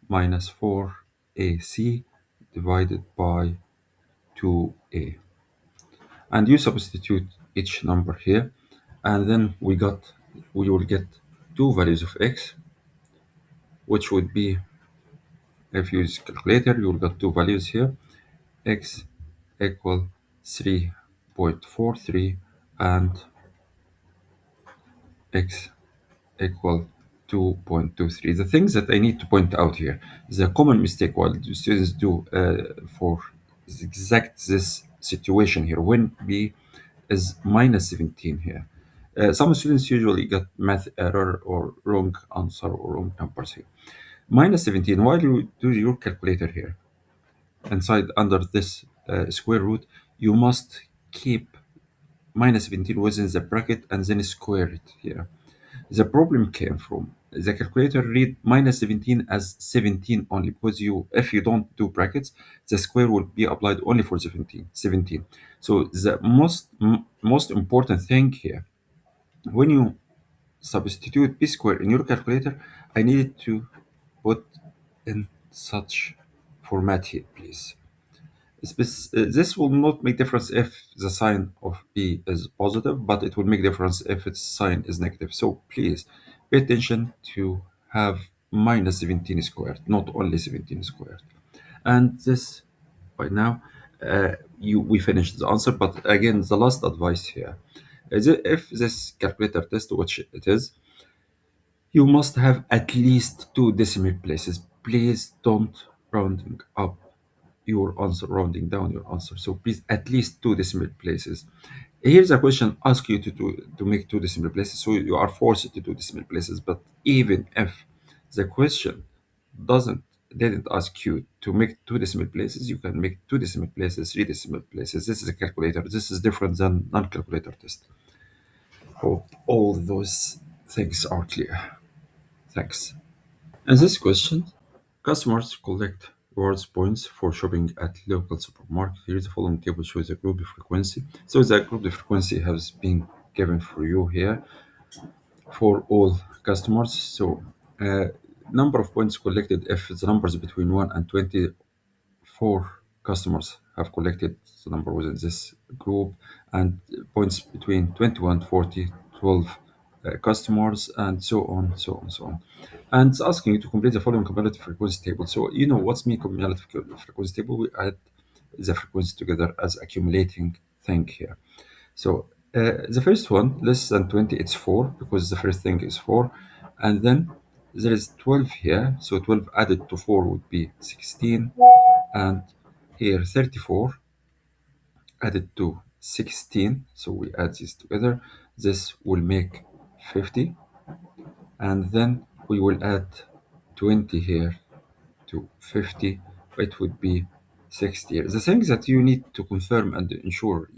minus 4ac divided by 2a. And you substitute each number here, and then we will get two values of x, which would be, if you use calculator, you will get two values here. X equal 3.43 and x equal 2.23. The things that I need to point out here, the common mistake what the students do for exact this situation here, when b is minus 17 here. Some students usually get math error or wrong answer or wrong numbers here. Minus 17, while you do your calculator here, inside under this square root, you must keep minus 17 within the bracket and then square it here. The problem came from the calculator read minus 17 as 17 only, because if you don't do brackets, the square will be applied only for 17. So the most important thing here, when you substitute b square in your calculator, I needed to put in such format here, please. This will not make difference if the sign of b is positive, but it will make difference if its sign is negative. So please pay attention to have minus 17 squared, not only 17 squared. And this, by now, we finished the answer. But again, the last advice here is that if this calculator test, which it is, you must have at least two decimal places. Please don't rounding up your answer, rounding down your answer. So please, at least two decimal places. Here's a question ask you to make two decimal places, so you are forced to do decimal places. But even if the question didn't ask you to make two decimal places, you can make two decimal places, three decimal places. This is a calculator. This is different than non-calculator test. Hope all those things are clear. Thanks. In this question, customers collect rewards points for shopping at local supermarket. Here is the following table shows the group frequency. So the group frequency has been given for you here for all customers. So number of points collected if the numbers between 1 and 24 customers have collected the number within this group, and points between 21 to 40, 12 customers, and so on, so on, so on. And it's asking you to complete the following cumulative frequency table. So you know what's mean cumulative frequency table? We add the frequency together as accumulating thing here. So the first one, less than 20, it's 4, because the first thing is 4. And then there is 12 here. So 12 added to 4 would be 16. And here 34 added to 16. So we add these together. This will make 50. And then we will add 20 here to 50. It would be 60. The thing that you need to confirm and ensure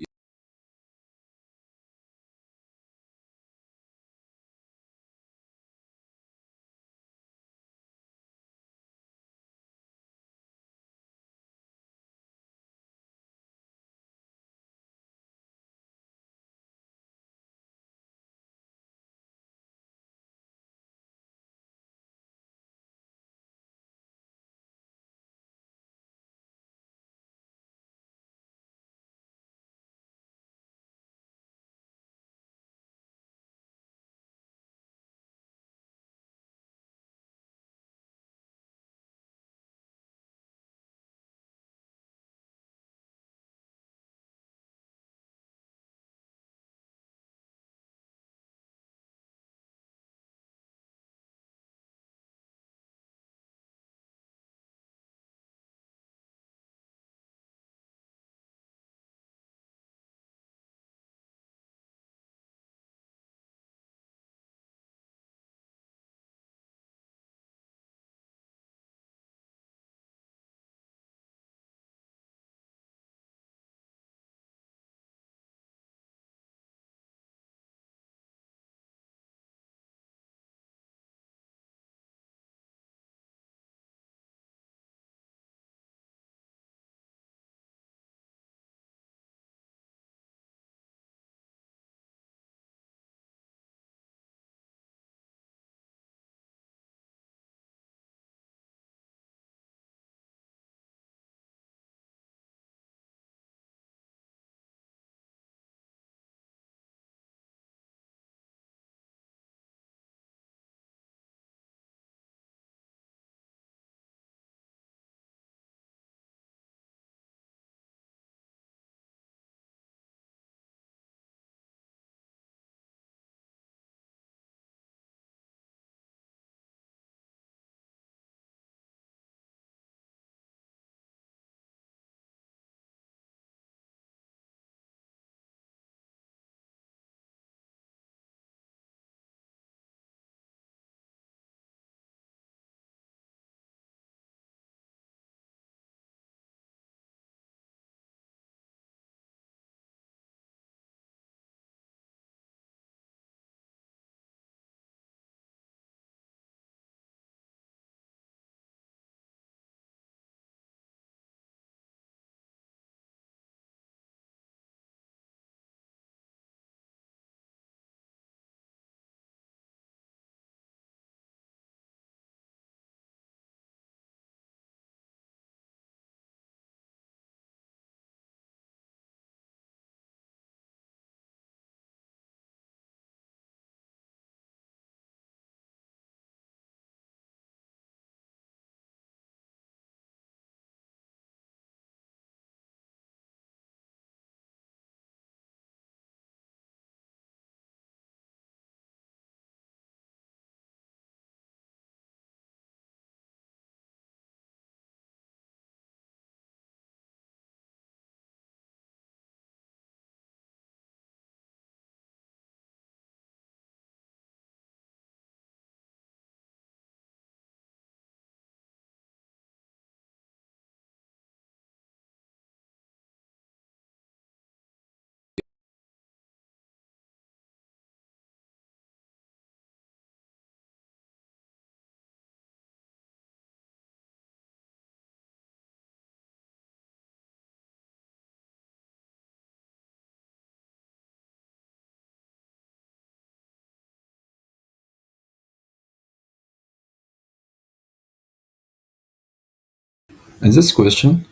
In this question,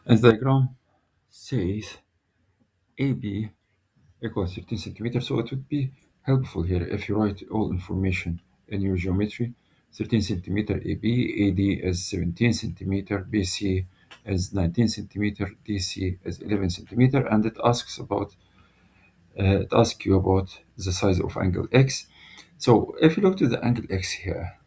the diagram says AB equals 13 centimeters, so it would be helpful here if you write all information in your geometry. 13 centimeter AB, AD is 17 centimeter, BC is 19 centimeter, DC is 11 centimeter, and it asks you about the size of angle X. So if you look to the angle X here,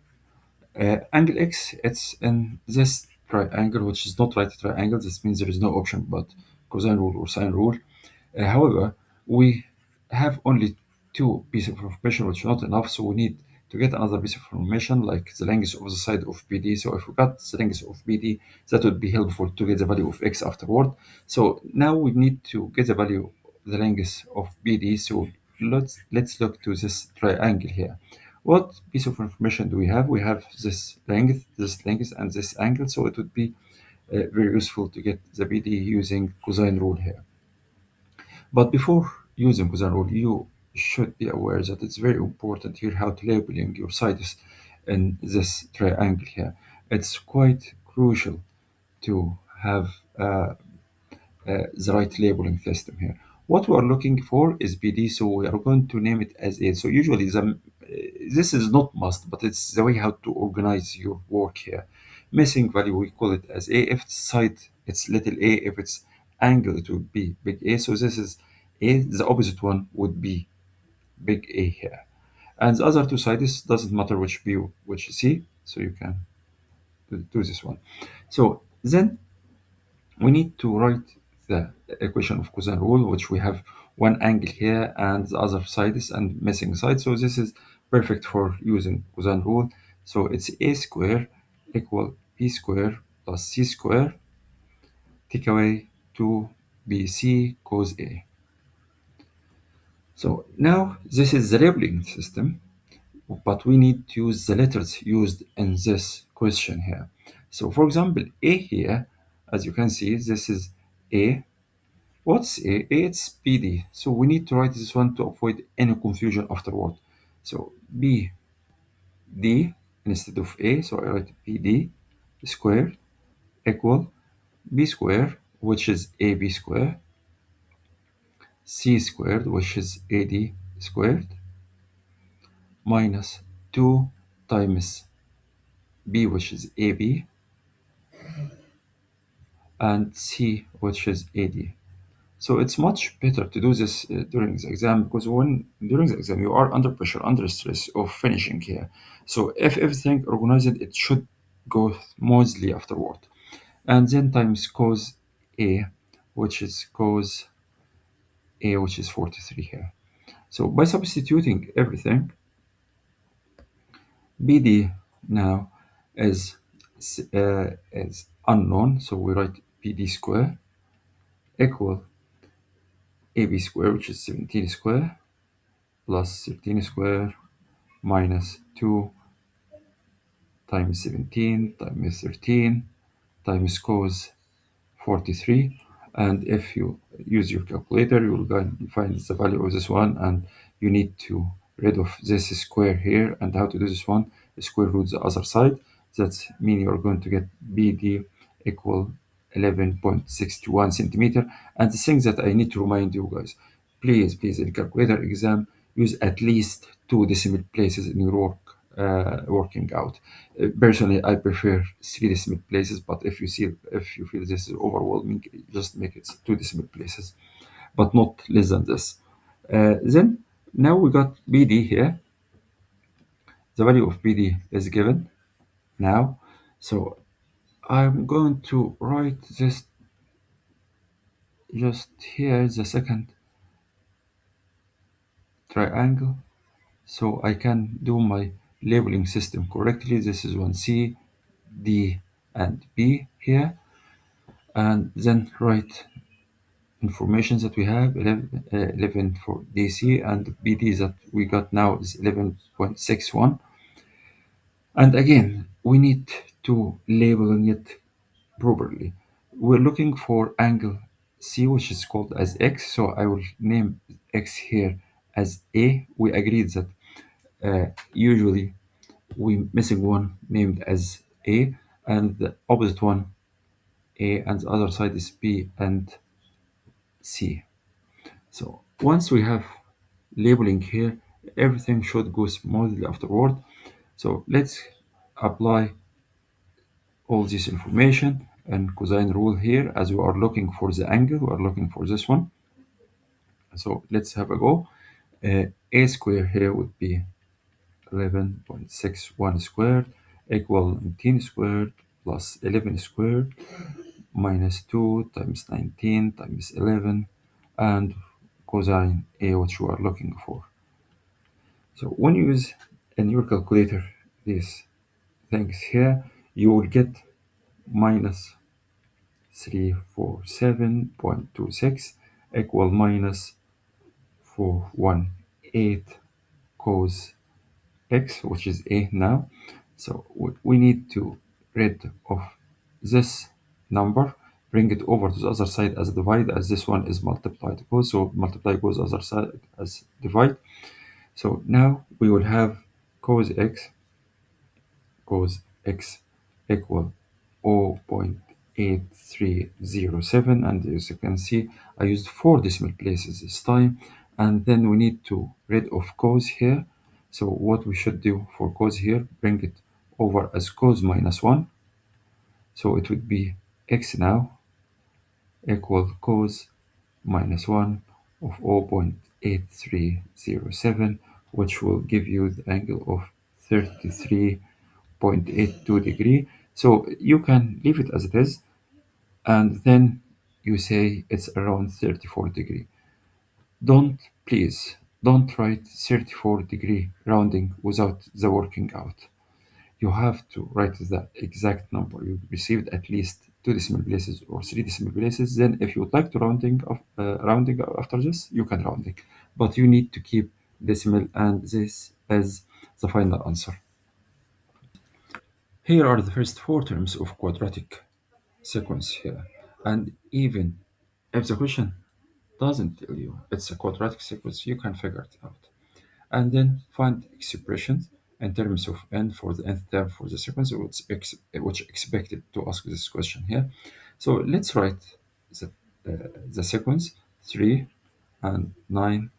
angle X, it's in this triangle, which is not right triangle. This means there is no option but cosine rule or sine rule. However, we have only two pieces of information, which is not enough, so we need to get another piece of information like the length of the side of BD. So if we got the length of BD, that would be helpful to get the value of X afterward. So now we need to get the value, the length of BD. So let's look to this triangle here. What piece of information do we have? We have this length, and this angle. So it would be very useful to get the BD using cosine rule here. But before using cosine rule, you should be aware that it's very important here how to labeling your sides in this triangle here. It's quite crucial to have the right labeling system here. What we are looking for is BD, so we are going to name it as A. So usually this is not must, but it's the way how to organize your work here. Missing value, we call it as A. If it's side, it's little a. If it's angle, it would be big A. So this is A. The opposite one would be big A here. And the other two sides, doesn't matter which B, which C. So you can do this one. So then we need to write the equation of cosine rule, which we have one angle here and the other sides and missing side. So this is perfect for using cosine rule. So it's a square equal b square plus c square, take away 2bc cos a. So now this is the labeling system, but we need to use the letters used in this question here. So for example, a here, as you can see, this is a. What's A? A, it's PD. So we need to write this one to avoid any confusion afterward. So BD instead of A, so I write PD squared equal B squared, which is AB squared, C squared, which is AD squared, minus 2 times B, which is AB, and C, which is AD. So it's much better to do this during the exam, because when during the exam you are under pressure, under stress of finishing here. So if everything organized, it should go smoothly afterward. And then times cos A, which is cos A, which is 43 here. So by substituting everything, BD now is unknown. So we write BD square equal AB square, which is 17 square, plus 13 square minus 2 times 17 times 13 times cos 43. And if you use your calculator, you will find the value of this one, and you need to rid of this square here. And how to do this one? Square root the other side. That means you're going to get BD equal 11.61 centimeter. And the thing that I need to remind you guys, please, in calculator exam, use at least 2 decimal places in your working out. Personally, I prefer 3 decimal places, but if you feel this is overwhelming, just make it 2 decimal places, but not less than this. Then now we got BD here. The value of BD is given now. So I'm going to write this just here, the second triangle, so I can do my labeling system correctly. This is one C, D, and B here, and then write information that we have 11 for DC, and BD that we got now is 11.61. And again, we need to labeling it properly. We're looking for angle C, which is called as X, so I will name X here as A. We agreed that usually we missing one named as A, and the opposite one A, and the other side is B and C. So once we have labeling here, everything should go smoothly afterward. So let's apply all this information and cosine rule here as we are looking for the angle, we are looking for this one. So let's have a go. A square here would be 11.61 squared equal 19 squared plus 11 squared minus 2 times 19 times 11 and cosine A, which we are looking for. So when you use in your calculator these things here, you will get minus 347.26 equal minus 418 cos x, which is A now. So we need to rid of this number, bring it over to the other side as divide, as this one is multiplied goes, so multiply goes other side as divide. So now we will have cos x equal 0.8307, and as you can see I used 4 decimal places this time, and then we need to rid of cos here. So what we should do for cos here, bring it over as cos minus 1, so it would be x now equal cos minus 1 of 0.8307, which will give you the angle of 33.82 degree. So you can leave it as it is, and then you say it's around 34 degree. Please don't write 34 degree rounding without the working out. You have to write the exact number. You received at least 2 decimal places or 3 decimal places. Then if you would like to rounding after this, you can rounding. But you need to keep decimal and this as the final answer. Here are the first 4 terms of quadratic sequence here. And even if the question doesn't tell you it's a quadratic sequence, you can figure it out. And then find expressions in terms of n for the nth term for the sequence, which expected to ask this question here. So let's write the sequence 3 and 9,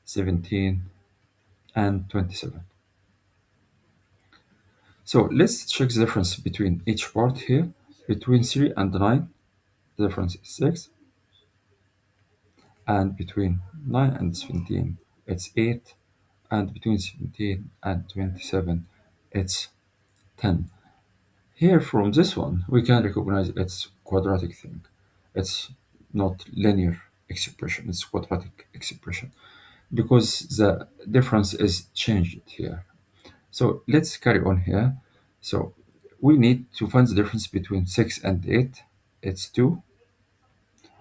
17, and 27. So let's check the difference between each part here. Between 3 and 9, the difference is 6. And between 9 and 17, it's 8. And between 17 and 27, it's 10. Here from this one, we can recognize it's quadratic thing. It's not linear expression, it's quadratic expression because the difference is changed here. So let's carry on here. So we need to find the difference between 6 and 8. It's 2.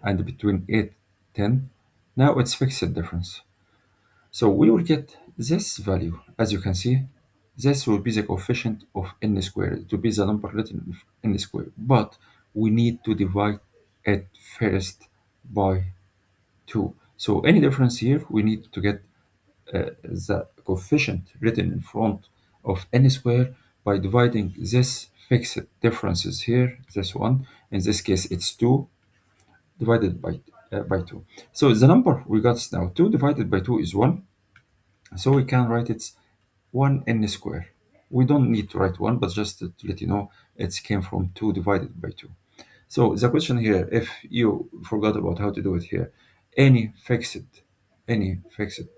And between 8, 10. Now it's fixed difference. So we will get this value. As you can see, this will be the coefficient of n squared, to be the number written in n squared. But we need to divide it first by 2. So any difference here, we need to get the coefficient written in front of n squared by dividing this fixed differences here, this one. In this case, it's 2 divided by 2. So the number we got now, 2 divided by 2 is 1. So we can write it 1 n squared. We don't need to write 1, but just to let you know, it came from 2 divided by 2. So the question here, if you forgot about how to do it here, any fixed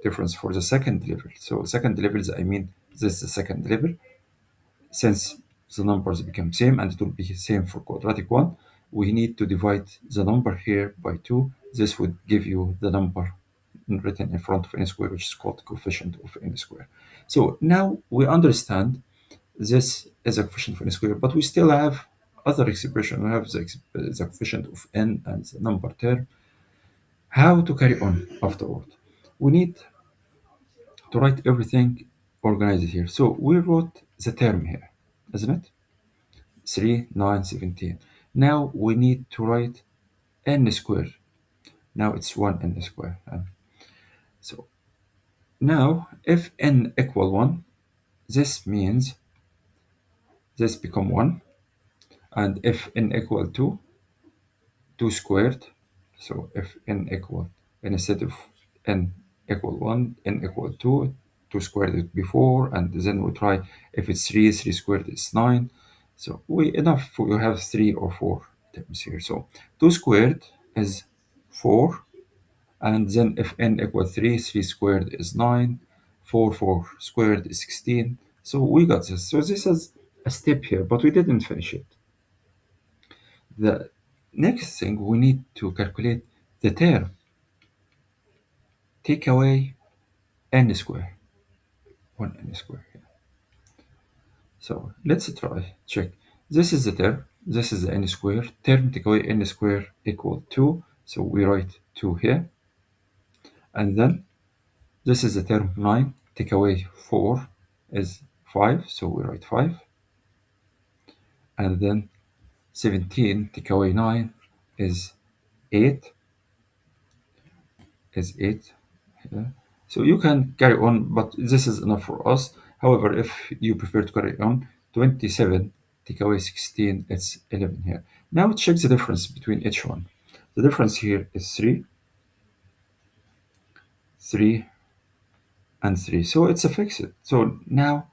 difference for the second level. So second levels, I mean, this is the second level. Since the numbers become same and it will be same for quadratic one, we need to divide the number here by 2. This would give you the number written in front of n squared, which is called coefficient of n squared. So now we understand this is a coefficient of n squared, but we still have other expression. We have the coefficient of n and the number term. How to carry on afterward? We need to write everything organized here. So we wrote the term here, isn't it? 3, 9, 17. Now we need to write n squared. Now it's 1 n squared. So now if n equal 1, this means this become 1. And if n equal 2, 2 squared. So if n equal, and instead of n equal 1, n equal 2, 2 squared it before, and then we try if it's 3, 3 squared is 9. So we enough you have 3 or 4 terms here. So 2 squared is 4, and then if n equal 3, 3 squared is 9, 4 squared is 16. So we got this. So this is a step here, but we didn't finish it. The next thing we need to calculate the term. Take away n square, 1n square here. So let's try, check. This is the term, this is the n square. Term take away n square equal 2. So we write 2 here. And then this is the term 9. Take away 4 is 5. So we write 5. And then 17 take away 9 is 8. Is 8. Yeah. So you can carry on, but this is enough for us. However, if you prefer to carry on, 27 take away 16, it's 11 here. Now check the difference between each one. The difference here is 3, 3, and 3. So it's a fixed. So now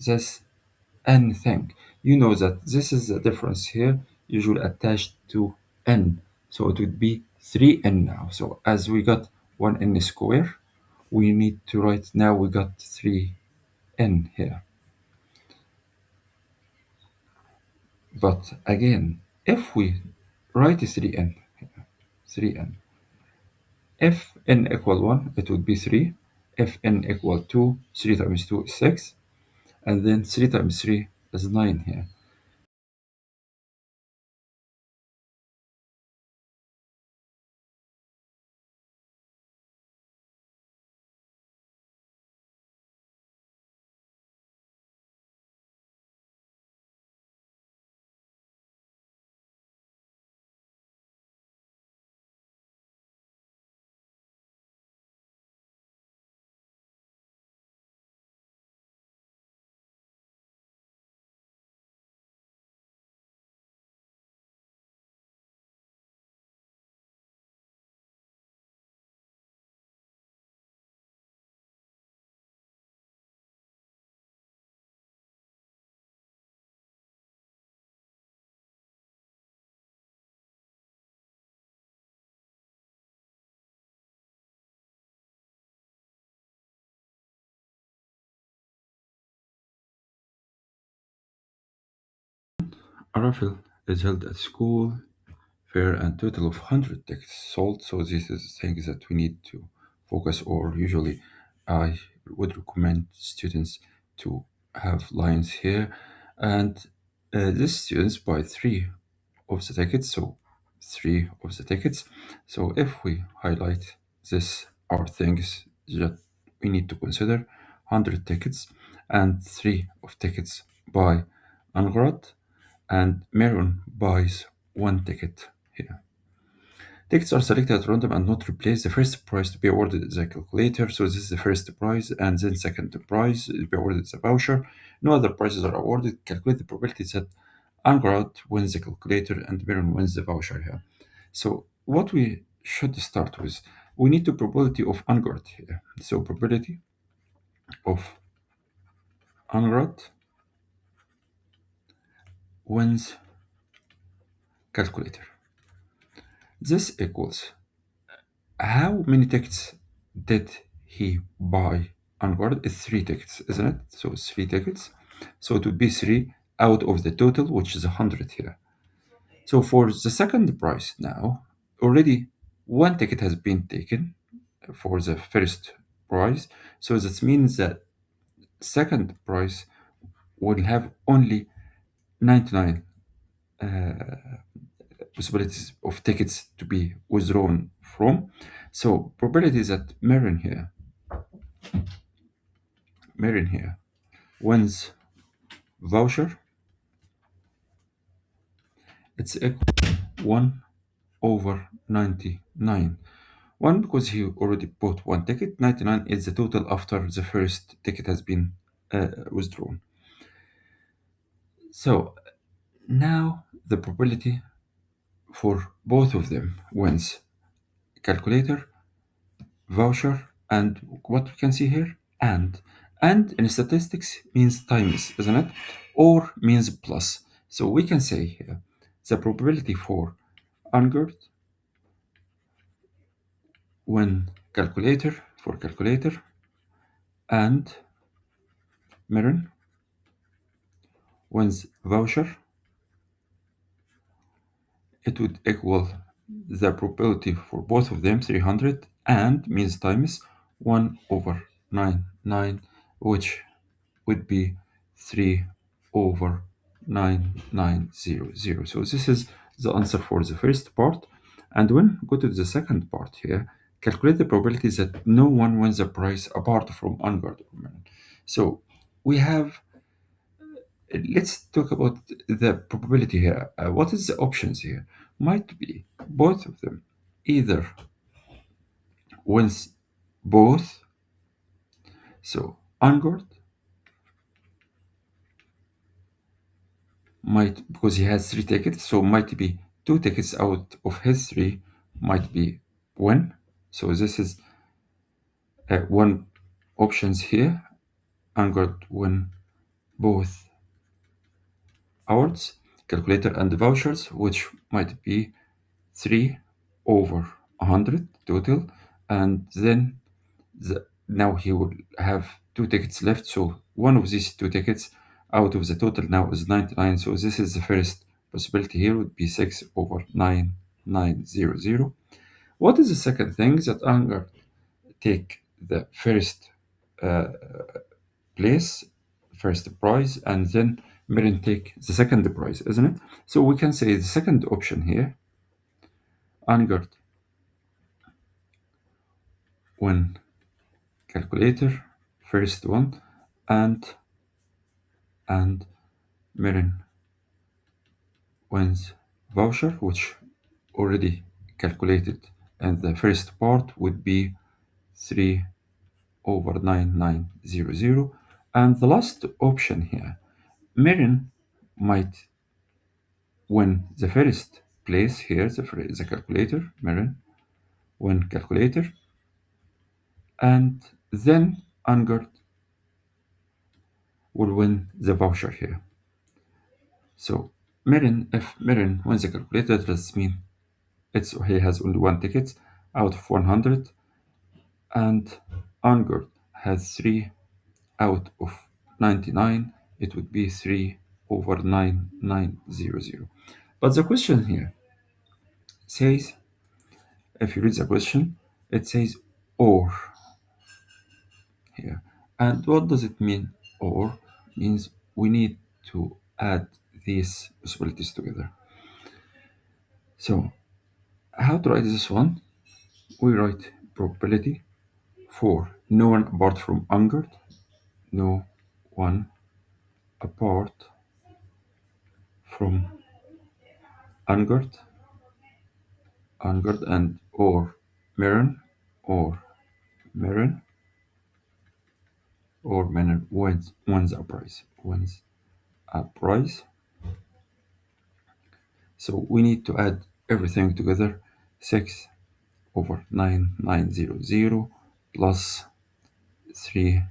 this n thing, you know that this is the difference here, usually attached to n. So it would be 3n now. So as we got 1n square, we need to write, now we got 3n here. But again, if we write 3n, 3n, if n equal 1, it would be 3. If n equal 2, 3 times 2 is 6. And then 3 times 3 is 9 here. A raffle is held at school fair and total of 100 tickets sold. So this is things that we need to focus, or usually I would recommend students to have lines here. And these students buy 3 of the tickets, so 3 of the tickets. So if we highlight this are things that we need to consider: 100 tickets and 3 of tickets by Angrad, and Maron buys 1 ticket here. Tickets are selected at random and not replaced. The first prize to be awarded is a calculator. So this is the first prize, and then second prize to be awarded is a voucher. No other prizes are awarded. Calculate the probability that Angrad wins the calculator and Maron wins the voucher here. So what we should start with, we need the probability of Angrad here. So probability of Angrad wins calculator. This equals, how many tickets did he buy on board? It's 3 tickets, isn't it? So it's 3 tickets. So it would be 3 out of the total, which is 100 here. So for the second prize now, already 1 ticket has been taken for the first prize. So that means that second prize will have only 99 possibilities of tickets to be withdrawn from. So probability is that Marin here wins voucher. It's equal to 1 over 99. 1 because he already bought 1 ticket. 99 is the total after the first ticket has been withdrawn. So now the probability for both of them wins calculator, voucher, and what we can see here, and in statistics means times, isn't it? Or means plus. So we can say here the probability for Angert when calculator and Mirren wins voucher, it would equal the probability for both of them 300 and means times 1 over 9, which would be 3 over 9900. So this is the answer for the first part. And when we go to the second part here, calculate the probabilities that no one wins the prize apart from Angard. So we have, let's talk about the probability here. What is the options here? Might be both of them. Either wins both, so Angard might, because he has 3 tickets, so might be 2 tickets out of his 3 might be win. So this is one options here. Angard win both awards, calculator and vouchers, which might be 3 over 100 total, and then now he will have 2 tickets left, so one of these 2 tickets out of the total now is 99, so this is the first possibility here would be 6 over 9900. What is the second thing? That Anger take the first place, first prize, and then Mirin take the second prize, isn't it? So we can say the second option here, Angert win calculator, first one, and Mirin wins voucher, which already calculated, and the first part would be 3 over 9900. And the last option here, Mirin might win the first place here, the calculator, Mirin win calculator, and then Angert will win the voucher here. So if Mirin wins the calculator, that means he has only 1 ticket out of 100, and Angert has 3 out of 99. It would be 3 over 9900. But the question here says, if you read the question, it says or here. And what does it mean? Or means we need to add these possibilities together. So how to write this one? We write probability for no one apart from Angert, no one apart from Angert, and or Mirren, or Mirren, or Mirren wins a prize, wins a prize. So we need to add everything together. 6 over 9900 plus 3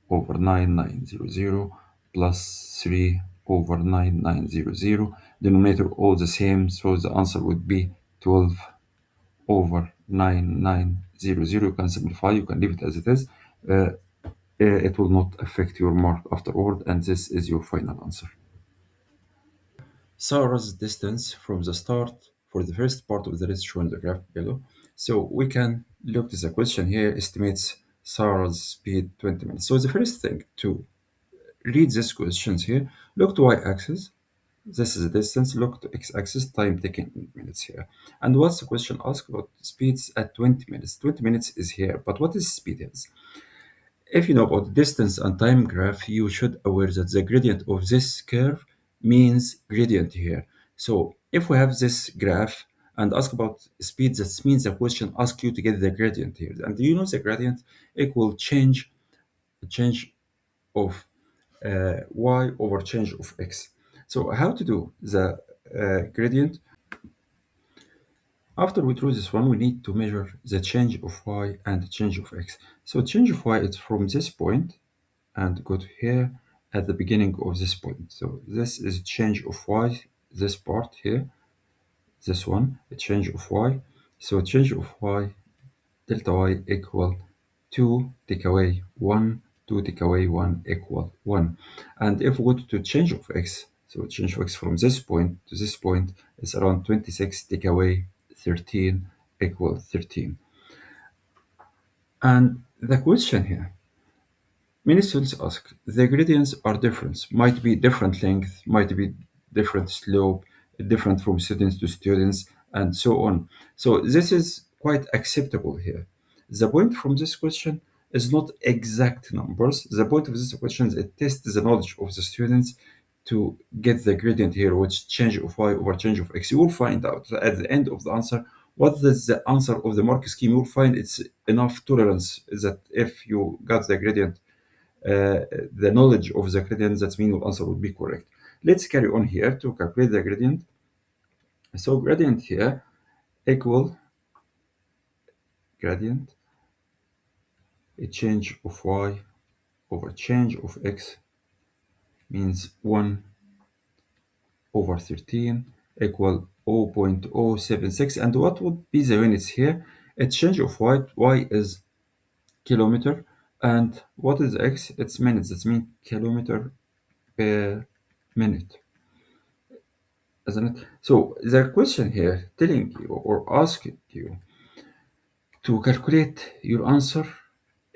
over 9900 plus 3 over 9900. Denominator all the same, so the answer would be 12 over 9900. You can simplify, you can leave it as it is. It will not affect your mark afterward, and this is your final answer. Sarah's distance from the start for the first part of the race shown in the graph below. So we can look at the question here, estimates Sarah's speed 20 minutes. So the first thing to read these questions here, look to y-axis. This is the distance. Look to x-axis, time taken in minutes here. And what's the question asked about? Speeds at 20 minutes. 20 minutes is here, but what is speed is? If you know about distance and time graph, you should aware that the gradient of this curve means gradient here. So if we have this graph and ask about speed, that means the question asks you to get the gradient here. And you know the gradient equal change of y over change of x. So how to do the gradient? After we draw this one, we need to measure the change of y and the change of x. So change of y is from this point and go to here at the beginning of this point. So this is change of y, this part here, this one, a change of y. So change of y, delta y equal 2 take away 1, 2 take away 1 equal 1. And if we go to change of x, so change of x from this point to this point is around 26 take away 13 equal 13. And the question here, many students ask, the gradients are different, might be different length, might be different slope, different from students to students, and so on. So this is quite acceptable here. The point from this question is not exact numbers. The point of this question is it tests the knowledge of the students to get the gradient here, which change of y over change of x. You will find out at the end of the answer what is the answer of the mark scheme. You will find it's enough tolerance that if you got the gradient, the knowledge of the gradient, that means your answer would be correct. Let's carry on here to calculate the gradient. So gradient here equal gradient a change of y over change of x means 1 over 13 equal 0.076. And what would be the units here? A change of y is kilometer, and what is x? It's minutes. That means kilometer per minute, isn't it? So the question here telling you or asking you to calculate your answer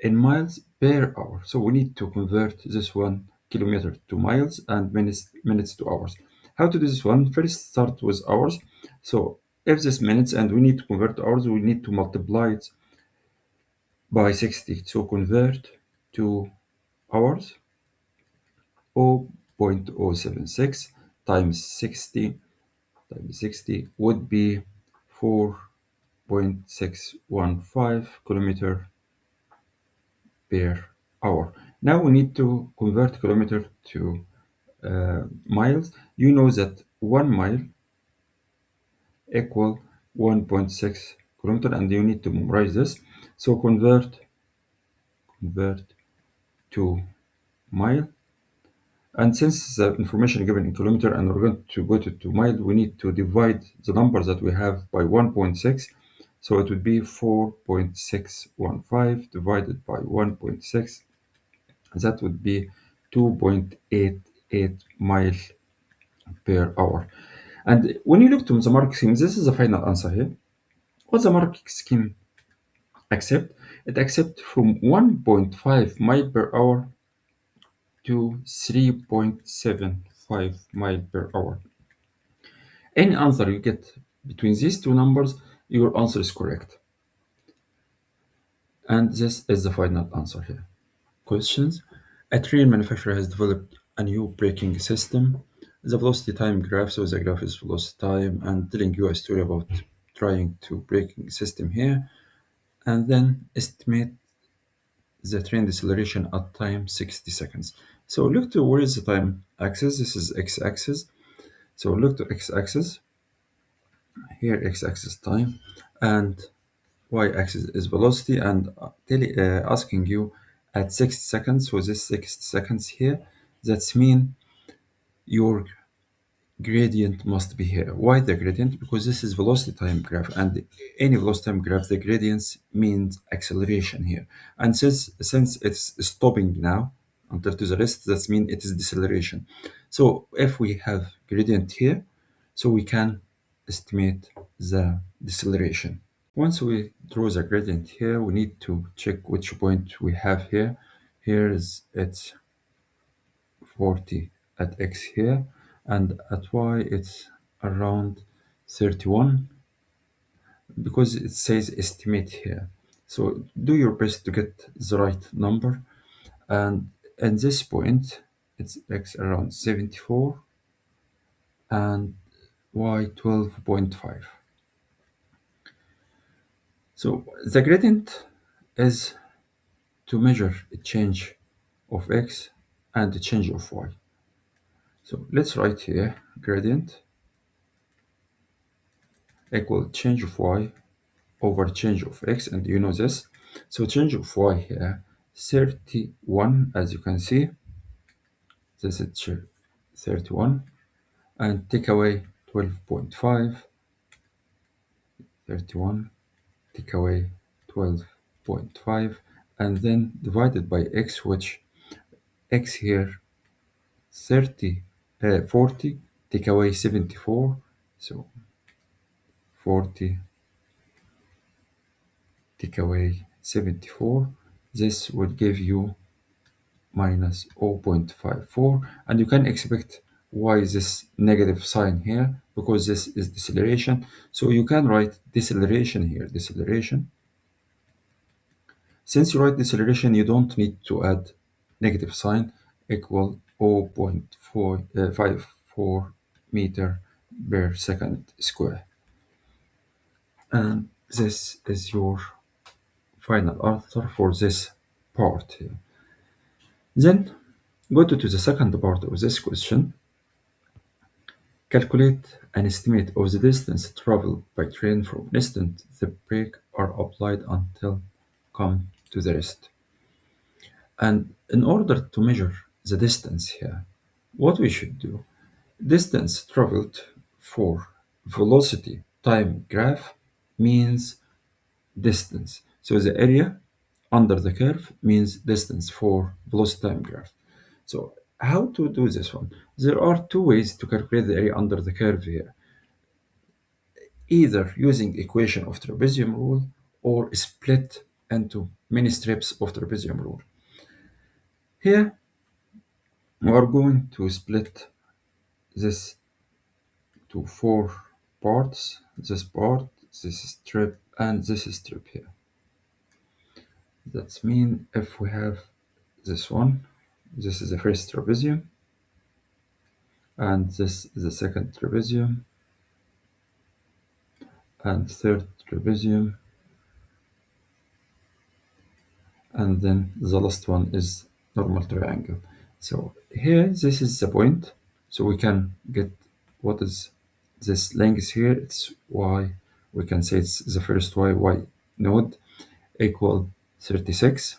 in miles per hour. So we need to convert this one kilometer to miles and minutes to hours. How to do this one? First start with hours. So if this minutes and we need to convert to hours, we need to multiply it by 60. So convert to hours 0.076 times 60 would be 4.615 kilometer per hour. Now we need to convert kilometer to miles. You know that 1 mile equal 1.6 kilometer, and you need to memorize this. So convert to mile. And since the information given in kilometer and we're going to go to mile, we need to divide the number that we have by 1.6. So it would be 4.615 divided by 1.6. That would be 2.88 miles per hour. And when you look to the mark scheme, this is the final answer here. What the mark scheme accept? It accepts from 1.5 mile per hour to 3.75 mile per hour. Any answer you get between these two numbers, your answer is correct. And this is the final answer here. Questions. A train manufacturer has developed a new braking system. The velocity time graph, so the graph is velocity time, and telling you a story about trying to braking system here, and then estimate the train deceleration at time 60 seconds. So look to where is the time axis. This is x-axis. So look to x-axis. Here x-axis time, and y-axis is velocity, and asking you at 60 seconds. So this 60 seconds here, that's mean your gradient must be here. Why the gradient? Because this is velocity time graph, and any velocity time graph, the gradients means acceleration here. And since it's stopping now until to the rest, that means it is deceleration. So if we have gradient here, so we can estimate the deceleration. Once we draw the gradient here, we need to check which point we have here. Here is it's 40 at x here, and at y it's around 31 because it says estimate here. So do your best to get the right number, and at this point it's x around 74 and y 12.5. So the gradient is to measure a change of x and the change of y. So let's write here gradient equal change of y over change of x, and you know this. So change of y here, 31, as you can see, this is 31, and take away 12.5, 31, take away 12.5, and then divided by x, which x here 40, take away 74, so 40 take away 74, this would give you minus 0.54, and you can expect why this negative sign here, because this is deceleration. So you can write deceleration here, deceleration. Since you write deceleration, you don't need to add negative sign, equal 0.54 meter per second square. And this is your final answer for this part here. Then go to the second part of this question. Calculate an estimate of the distance traveled by train from instant the brake are applied until come to the rest. And in order to measure the distance here, what we should do, distance traveled for velocity time graph means distance. So the area under the curve means distance for velocity time graph. So how to do this one? There are two ways to calculate the area under the curve here. Either using equation of trapezium rule or split into many strips of trapezium rule. Here we are going to split this to 4 parts, this part, this strip, and this strip here. That means if we have this one, this is the first trapezium, and this is the second trapezium, and third trapezium, and then the last one is normal triangle. So here, this is the point, so we can get what is this length here. It's y, we can say it's the first y node, equal 36.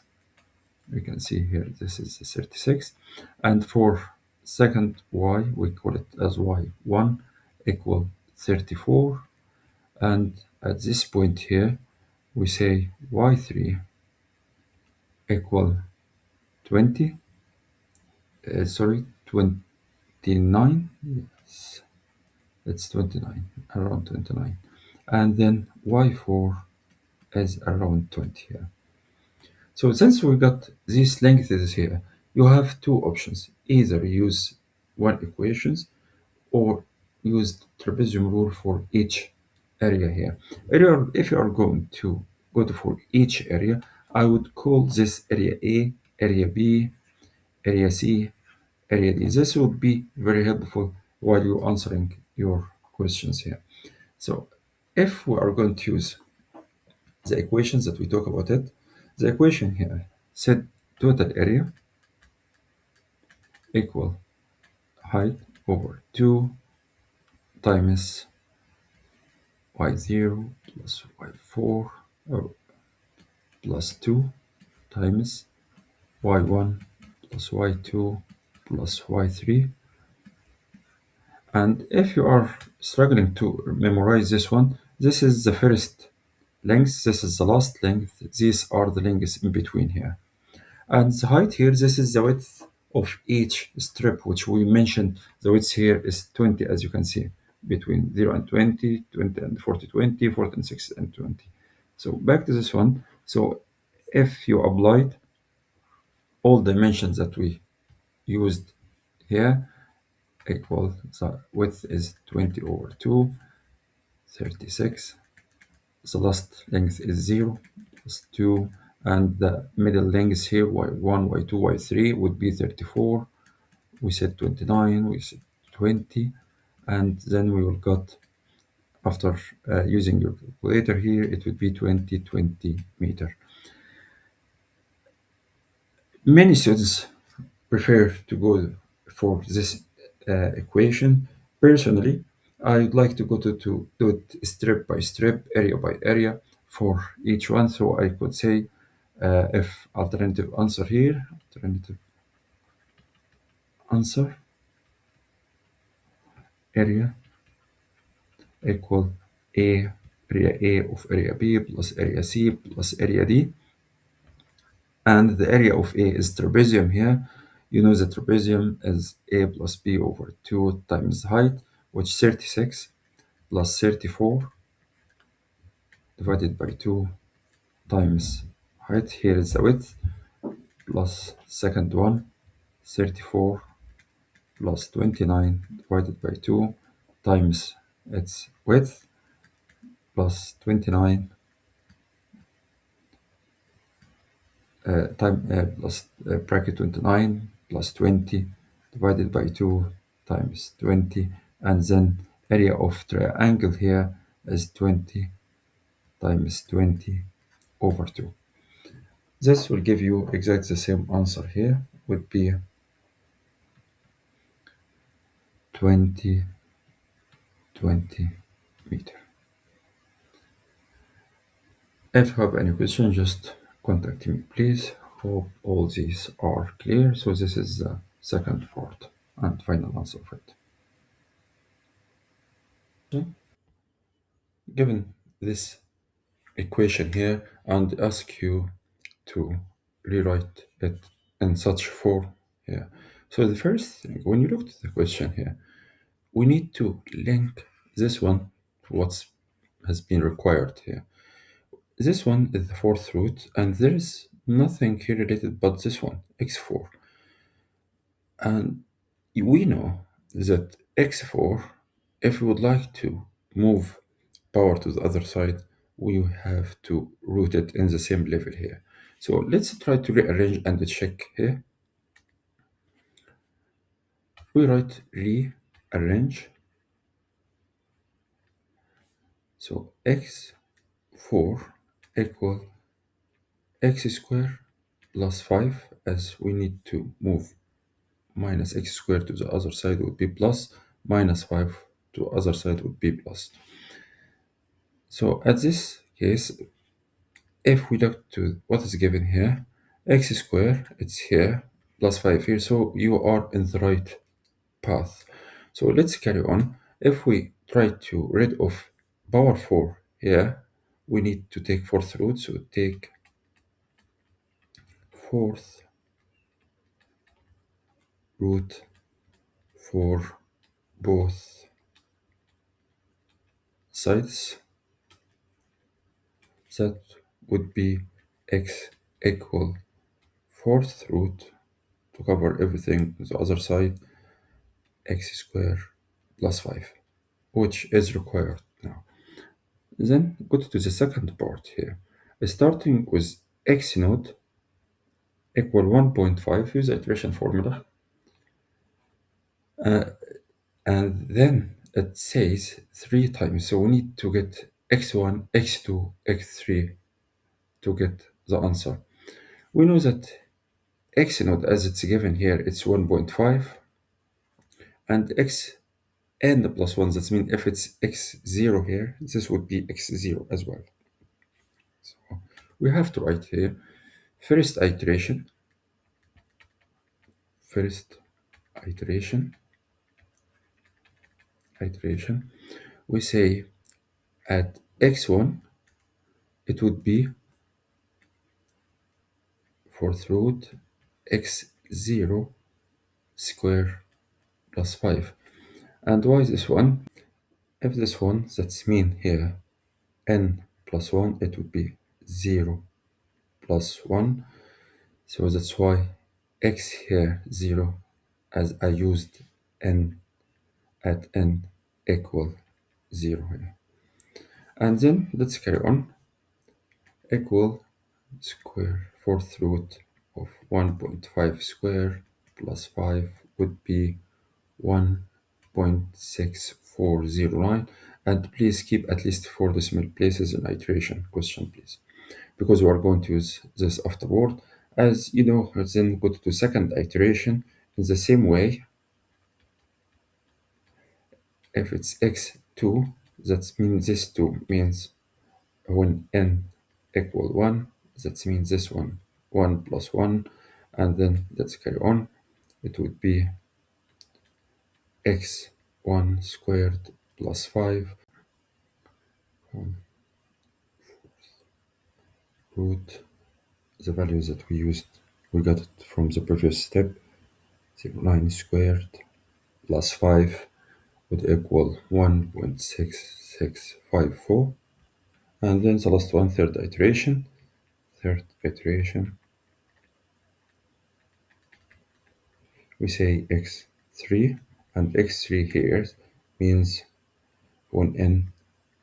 We can see here, this is the 36. And for second y, we call it as y1, equal 34. And at this point here, we say y3 equal 20. Sorry, 29. Yes, it's 29, around 29. And then y4 is around 20 here. So since we got these lengths here, you have two options. Either use one equations or use trapezium rule for each area here. If you are going to go to for each area, I would call this area A, area B, area C, area D. This would be very helpful while you're answering your questions here. So if we are going to use the equations that we talk about it, the equation here said total area equal height over 2 times y0 plus y4 plus 2 times y1 plus y2 plus y3. And if you are struggling to memorize this one, this is the first length, this is the last length, these are the lengths in between here. And the height here, this is the width of each strip, which we mentioned the width here is 20, as you can see, between 0 and 20, 20 and 40, 20, 40 and 60 and 20. So back to this one. So if you applied all dimensions that we used here, equal the width is 20 over 2, 36. The last length is 0 plus 2, and the middle length here, y1, y2, y3 would be 34. We said 29, we said 20, and then we will got, after using your calculator here, it would be 20 meter. Many students prefer to go for this equation. Personally, I'd like to go to do it strip by strip, area by area for each one. So I could say if alternative answer here, alternative answer area equal A, area A of area B plus area C plus area D. And the area of A is trapezium here. You know the trapezium is A plus B over 2 times height, which 36 plus 34 divided by 2 times height. Here is the width plus second one, 34 plus 29 divided by 2 times its width plus 29 plus bracket 29 plus 20 divided by 2 times 20, and then area of triangle here is 20 times 20 over 2. This will give you exactly the same answer here, would be 20 meter. If you have any question, just contact me, please. Hope all these are clear. So this is the second part and final answer of it. Given this equation here and ask you to rewrite it in such form here. So the first thing, when you look at the question here, we need to link this one to what has been required here. This one is the fourth root, and there is nothing here related but this one, x4. And we know that x4, if we would like to move power to the other side, we have to root it in the same level here. So let's try to rearrange and check here. We write rearrange. So x4 equal x squared plus 5, as we need to move minus x squared to the other side would be plus, minus 5 to other side would be plus. So at this case, if we look to what is given here, x squared, it's here, plus 5 here, so you are in the right path. So let's carry on. If we try to rid of power 4 here, we need to take fourth root, so take fourth root for both sides. That would be x equal fourth root to cover everything the other side, x squared plus 5, which is required now. Then go to the second part here. Starting with x naught equal 1.5, use the iteration formula. And then it says 3 times, so we need to get x1, x2, x3 to get the answer. We know that x naught, as it's given here, it's 1.5, and x n plus 1, that means if it's x0 here, this would be x0 as well. So we have to write here first iteration, we say at x1 it would be fourth root x0 square plus 5. And why is this one? If this one, that's mean here n plus 1, it would be 0 plus 1. So that's why x here 0, as I used n at n equal 0 here. And then let's carry on. Equal square fourth root of 1.5 square plus 5 would be 1.6409. And please keep at least 4 decimal places in iteration question, please, because we are going to use this afterward. As you know, let's then go to second iteration in the same way. If it's x2, that means this 2 means when n equal 1, that means this one 1 plus 1, and then let's carry on. It would be x1 squared plus 5 root the values that we used. We got it from the previous step. 9 squared plus 5 would equal 1.6654. And then the last one, third iteration. We say x3, and x3 here means when n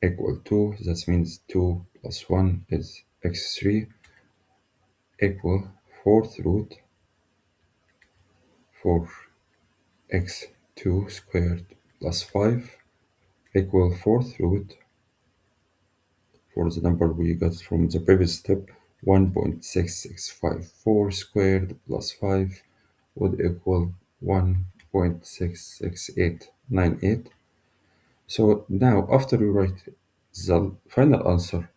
equal 2, that means 2 plus 1 is x3 equal fourth root for x2 squared plus 5 equal fourth root for the number we got from the previous step. 1.6654 squared plus 5 would equal 1.66898. So now after we write the final answer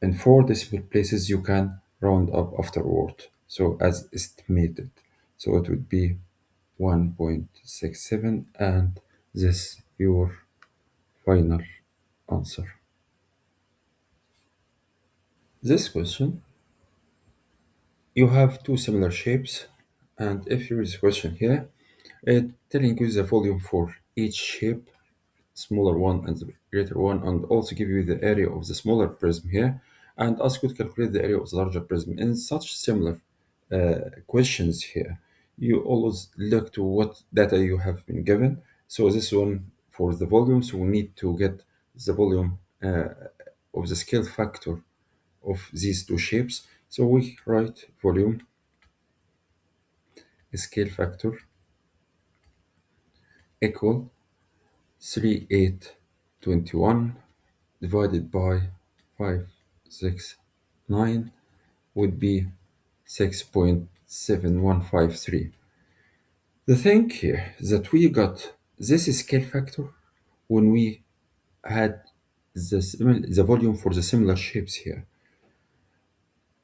in 4 decimal places, you can round up afterward, so as estimated. So it would be 1.67, and this your final answer. This question, you have two similar shapes, and if you read the question here, telling you the volume for each shape, smaller one and the greater one, and also give you the area of the smaller prism here, and ask you to calculate the area of the larger prism. In such similar questions here, you always look to what data you have been given. So this one for the volume, so we need to get the volume of the scale factor of these two shapes. So we write volume scale factor equal 3821 divided by 569 would be 6.7153. The thing here is that we got this scale factor when we had the volume for the similar shapes here,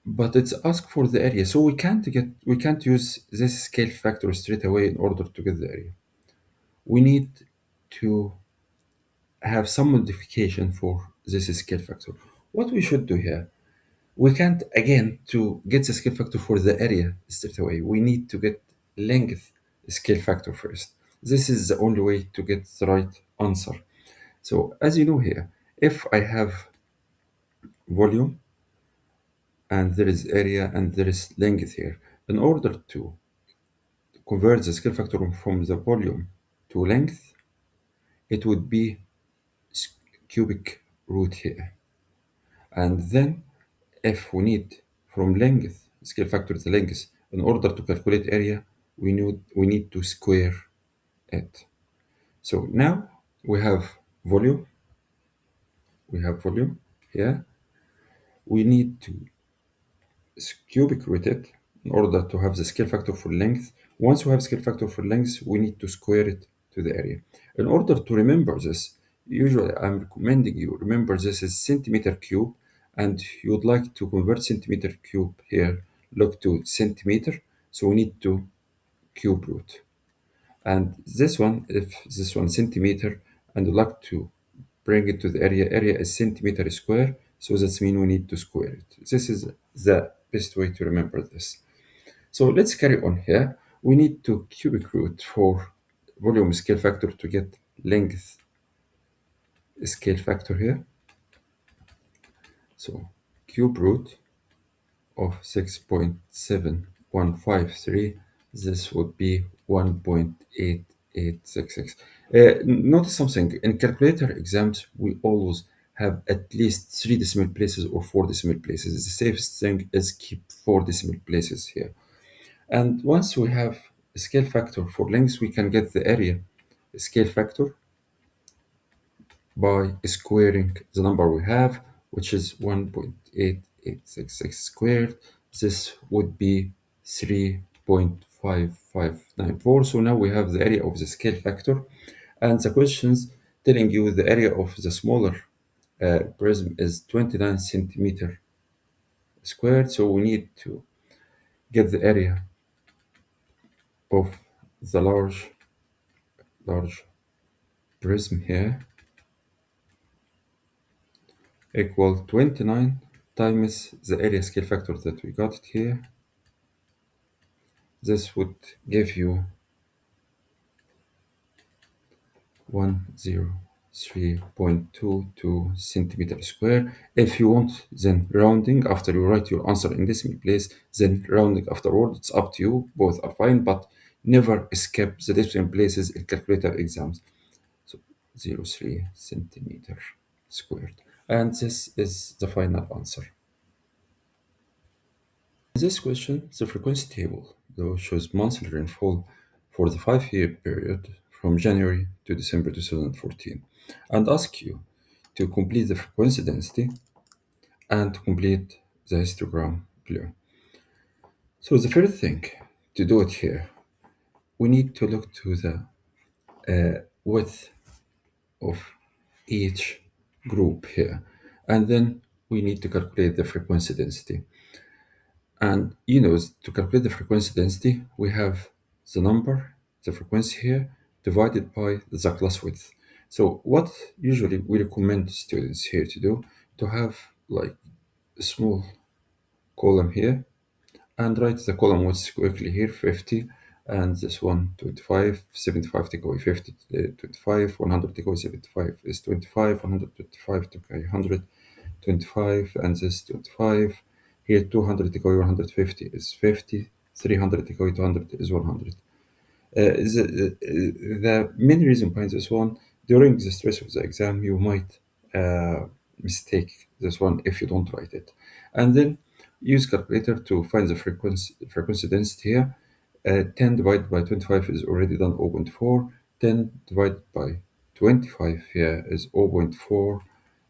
but it's asked for the area, so we can't use this scale factor straight away in order to get the area. We need to have some modification for this scale factor. What we should do here, we can't again to get the scale factor for the area straight away. We need to get length scale factor first. This is the only way to get the right answer. So as you know here, if I have volume and there is area and there is length here, in order to convert the scale factor from the volume to length, it would be cubic root here. And then if we need from length, scale factor the length, in order to calculate area, we need to square it. So now we have volume, here. We need to cubic root it in order to have the scale factor for length. Once we have scale factor for length, we need to square it to the area. In order to remember this, usually I'm recommending you remember this is centimeter cube, and you'd like to convert centimeter cube here, look to centimeter, so we need to cube root. And this one, if this one centimeter, and we'd like to bring it to the area is centimeter square, so that means we need to square it. This is the best way to remember this. So let's carry on here. We need to cubic root for volume scale factor to get length scale factor here. So cube root of 6.7153, this would be 1.8866. Notice something, in calculator exams, we always have at least 3 decimal places or 4 decimal places. The safest thing is keep 4 decimal places here. And once we have a scale factor for length, we can get the area scale factor by squaring the number we have, which is 1.8866 squared. This would be 3.5594. So now we have the area of the scale factor. And the questions telling you the area of the smaller prism is 29 centimeter squared. So we need to get the area of the large prism here equal 29 times the area scale factor that we got it here. This would give you 103.22 centimeter square. If you want, then rounding after you write your answer in decimal place, then rounding afterward, it's up to you. Both are fine, but never skip the decimal places in calculator exams. So 0.3 centimeter squared. And this is the final answer. In this question, the frequency table though shows monthly rainfall for the 5-year period from January to December 2014 and ask you to complete the frequency density and complete the histogram below. So the first thing to do it here, we need to look to the width of each group here, and then we need to calculate the frequency density. And to calculate the frequency density, we have the number, the frequency here, divided by the class width. So what usually we recommend students here to do, to have like a small column here, and write the column width quickly here, 50, and this one, 25, 75 take away 50, 25, 100 take away 75 is 25, 125 take away 100, 25, and this 25. Here 200 take away 150 is 50, 300 take away 200 is 100. The main reason behind this one, during the stress of the exam, you might mistake this one if you don't write it. And then use calculator to find the frequency density here. 10 divided by 25 is already done 0.4. 10 divided by 25 here is 0.4.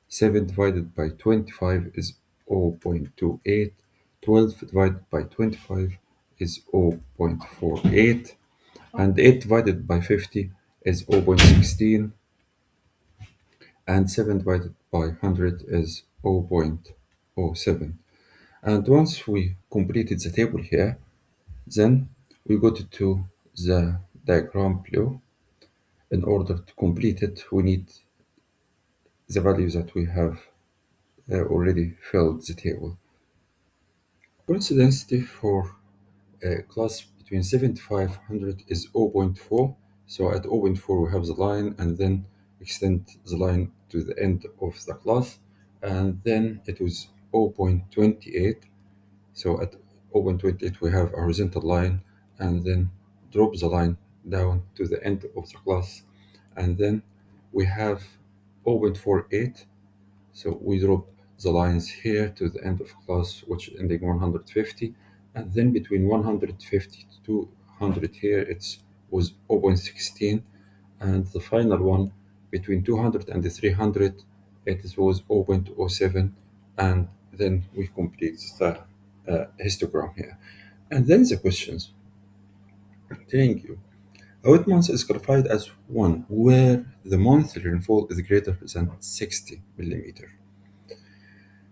7 divided by 25 is 0.28. 12 divided by 25 is 0.48. And 8 divided by 50 is 0.16. And 7 divided by 100 is 0.07. And once we completed the table here, then we go to the diagram below. In order to complete it, we need the values that we have already filled the table. Frequency density for a class between 7500 is 0.4. So at 0.4 we have the line, and then extend the line to the end of the class, and then it was 0.28. So at 0.28 we have a horizontal line, and then drop the line down to the end of the class, and then we have 0.48. So we drop the lines here to the end of class, which ending 150, and then between 150 to 200 here it was 0.16, and the final one between 200 and 300 it was 0.07, and then we complete the histogram here. And then the questions telling you a wet month is classified as one where the monthly rainfall is greater than 60 millimeter.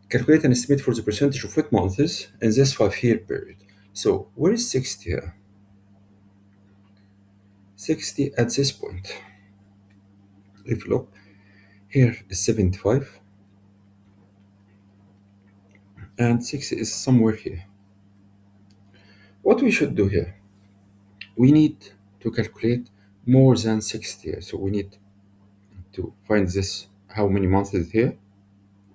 Calculate an estimate for the percentage of wet months in this 5-year period. So where is 60 here? 60 at this point. If you look, here is 75, and 60 is somewhere here. What we should do here, we need to calculate more than 60 here. So we need to find this, how many months is here,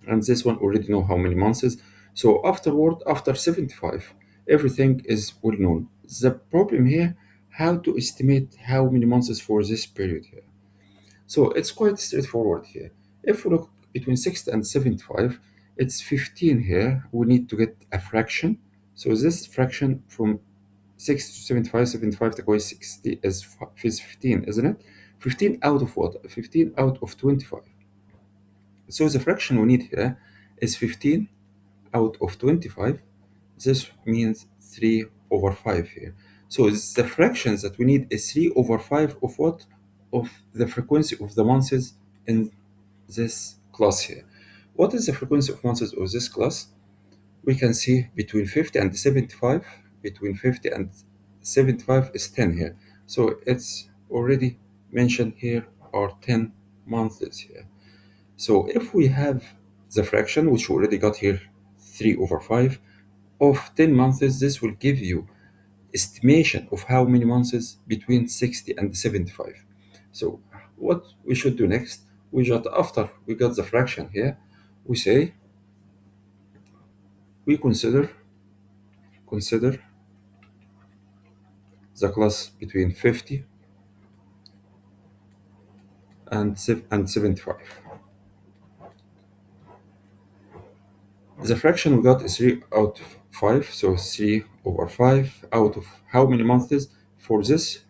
and this one already know how many months is. So afterward, after 75, everything is well known. The problem here, how to estimate how many months is for this period here. So it's quite straightforward here. If we look between 60 and 75, it's 15 here. We need to get a fraction. So this fraction from 6 to 75, 75 take away 60 is 15, isn't it? 15 out of what? 15 out of 25. So the fraction we need here is 15 out of 25. This means 3 over 5 here. So the fractions that we need is 3 over 5 of what? Of the frequency of the months in this class here. What is the frequency of months of this class? We can see between 50 and 75. Between 50 and 75 is 10 here. So it's already mentioned here are 10 months here. So if we have the fraction, which we already got here, 3 over 5, of 10 months, this will give you estimation of how many months is between 60 and 75. So what we should do next, we just after we got the fraction here, we say we consider the class between 50 and 75. The fraction we got is 3 out of 5, so 3 over 5 out of how many months? For this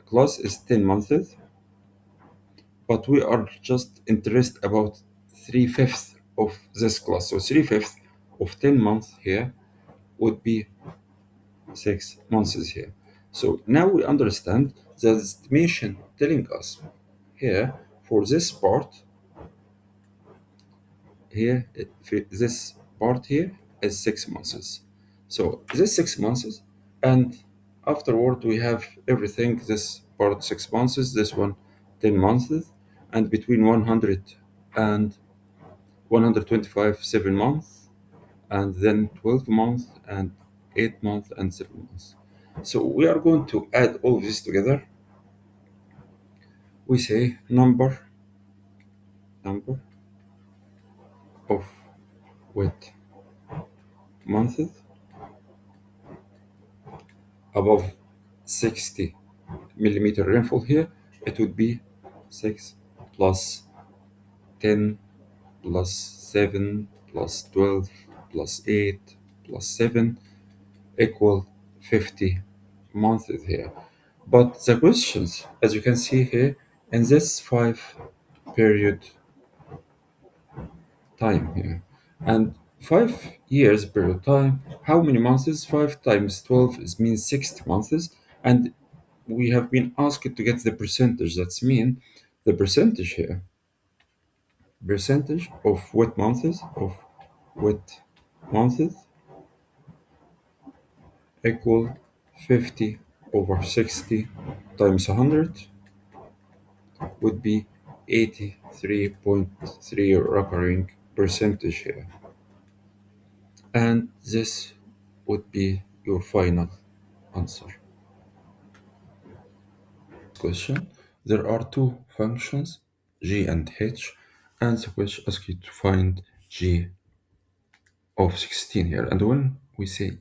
class is 10 months, but we are just interested about 3/5 of this class. So 3/5 of 10 months here would be 6 months here. So now we understand the estimation telling us here for this part here, this part here is 6 months. So this 6 months, and afterward we have everything. This part 6 months, this one 10 months, and between 100 and 125 7 months, and then 12 months and 8 months and 7 months. So we are going to add all of this together. We say number of wet months above 60 millimeter rainfall here, it would be 6 plus 10 plus 7 plus 12 plus 8 plus 7 equal 50 months here. But the questions, as you can see here, in this 5 period time here, and 5 years period time, how many months? 5 times 12 is means 60 months, and we have been asked to get the percentage. That's mean the percentage here, percentage of wet months equal 50 over 60 times 100 would be 83.3 recurring percentage here. And this would be your final answer. Question. There are two functions, g and h, and the question asks you to find g of 16 here. And when we say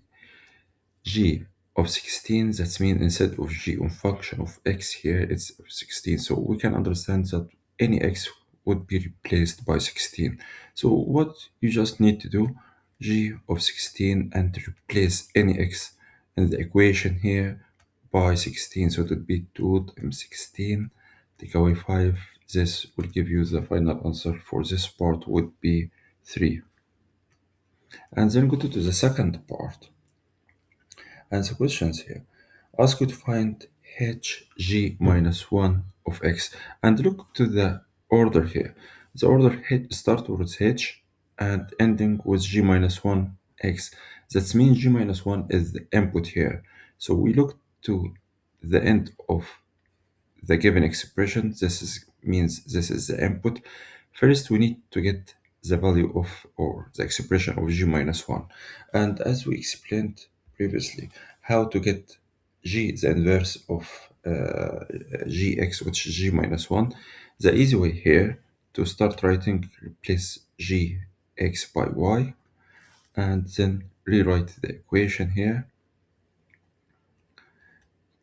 g of 16, that means instead of g on function of x here, it's 16. So we can understand that any x would be replaced by 16. So what you just need to do, g of 16 and replace any x in the equation here by 16. So it would be 2 times 16, take away 5. This will give you the final answer for this part would be 3. And then go to the second part. And the questions here ask you to find hg minus 1 of x. And look to the order here. The order start with h and ending with g minus 1 x. That means g minus 1 is the input here. So we look to the end of the given expression. Means this is the input. First, we need to get the value of or the expression of g minus 1. And as we explained previously, how to get g, the inverse of gx, which is g minus 1, the easy way here to start writing, replace gx by y, and then rewrite the equation here,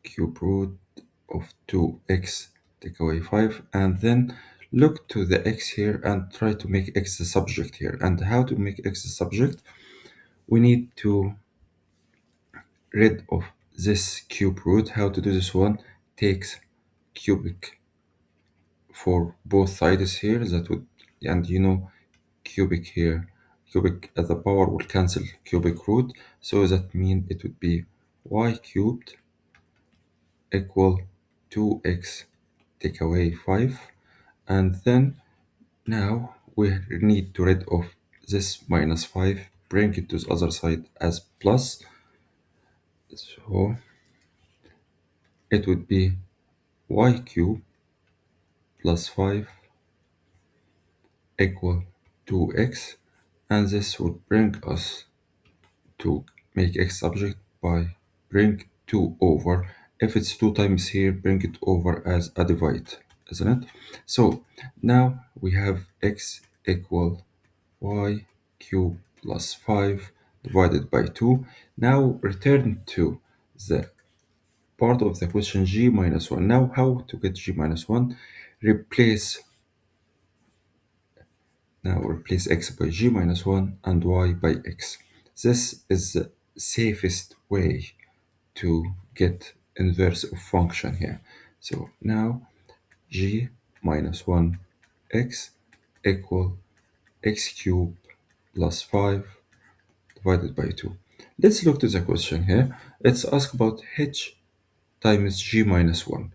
cube root of 2x take away 5, and then look to the x here and try to make x the subject here. And how to make x the subject? We need to rid of this cube root. How to do this one? Takes cubic for both sides here. That would, and cubic here, cubic as a power will cancel cubic root, so that means it would be y cubed equal 2x take away 5, And then now we need to rid of this minus 5, bring it to the other side as plus. So it would be y cubed plus 5 equal 2x, and this would bring us to make x subject by bring 2 over. If it's 2 times here, bring it over as a divide, isn't it? So now we have x equal y cubed plus 5 divided by 2. Now return to the part of the question g minus 1. Now how to get g minus 1? Replace Now replace x by g minus 1 and y by x. This is the safest way to get inverse of function here. So now g minus 1 x equal x cubed plus 5 divided by 2. Let's look to the question here. It's asked about h times g minus 1.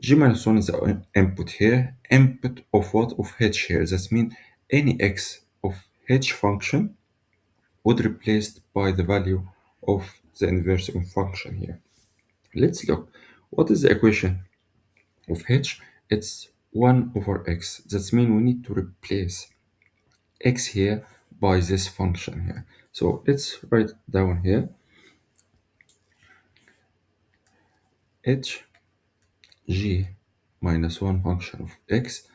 G minus 1 is the input here. Input of what? Of h here. That means any x of h function would replaced by the value of the inverse of function here. Let's look. What is the equation of h? It's 1 over x. That means we need to replace x here by this function here. So let's write down here h g minus 1 function of x.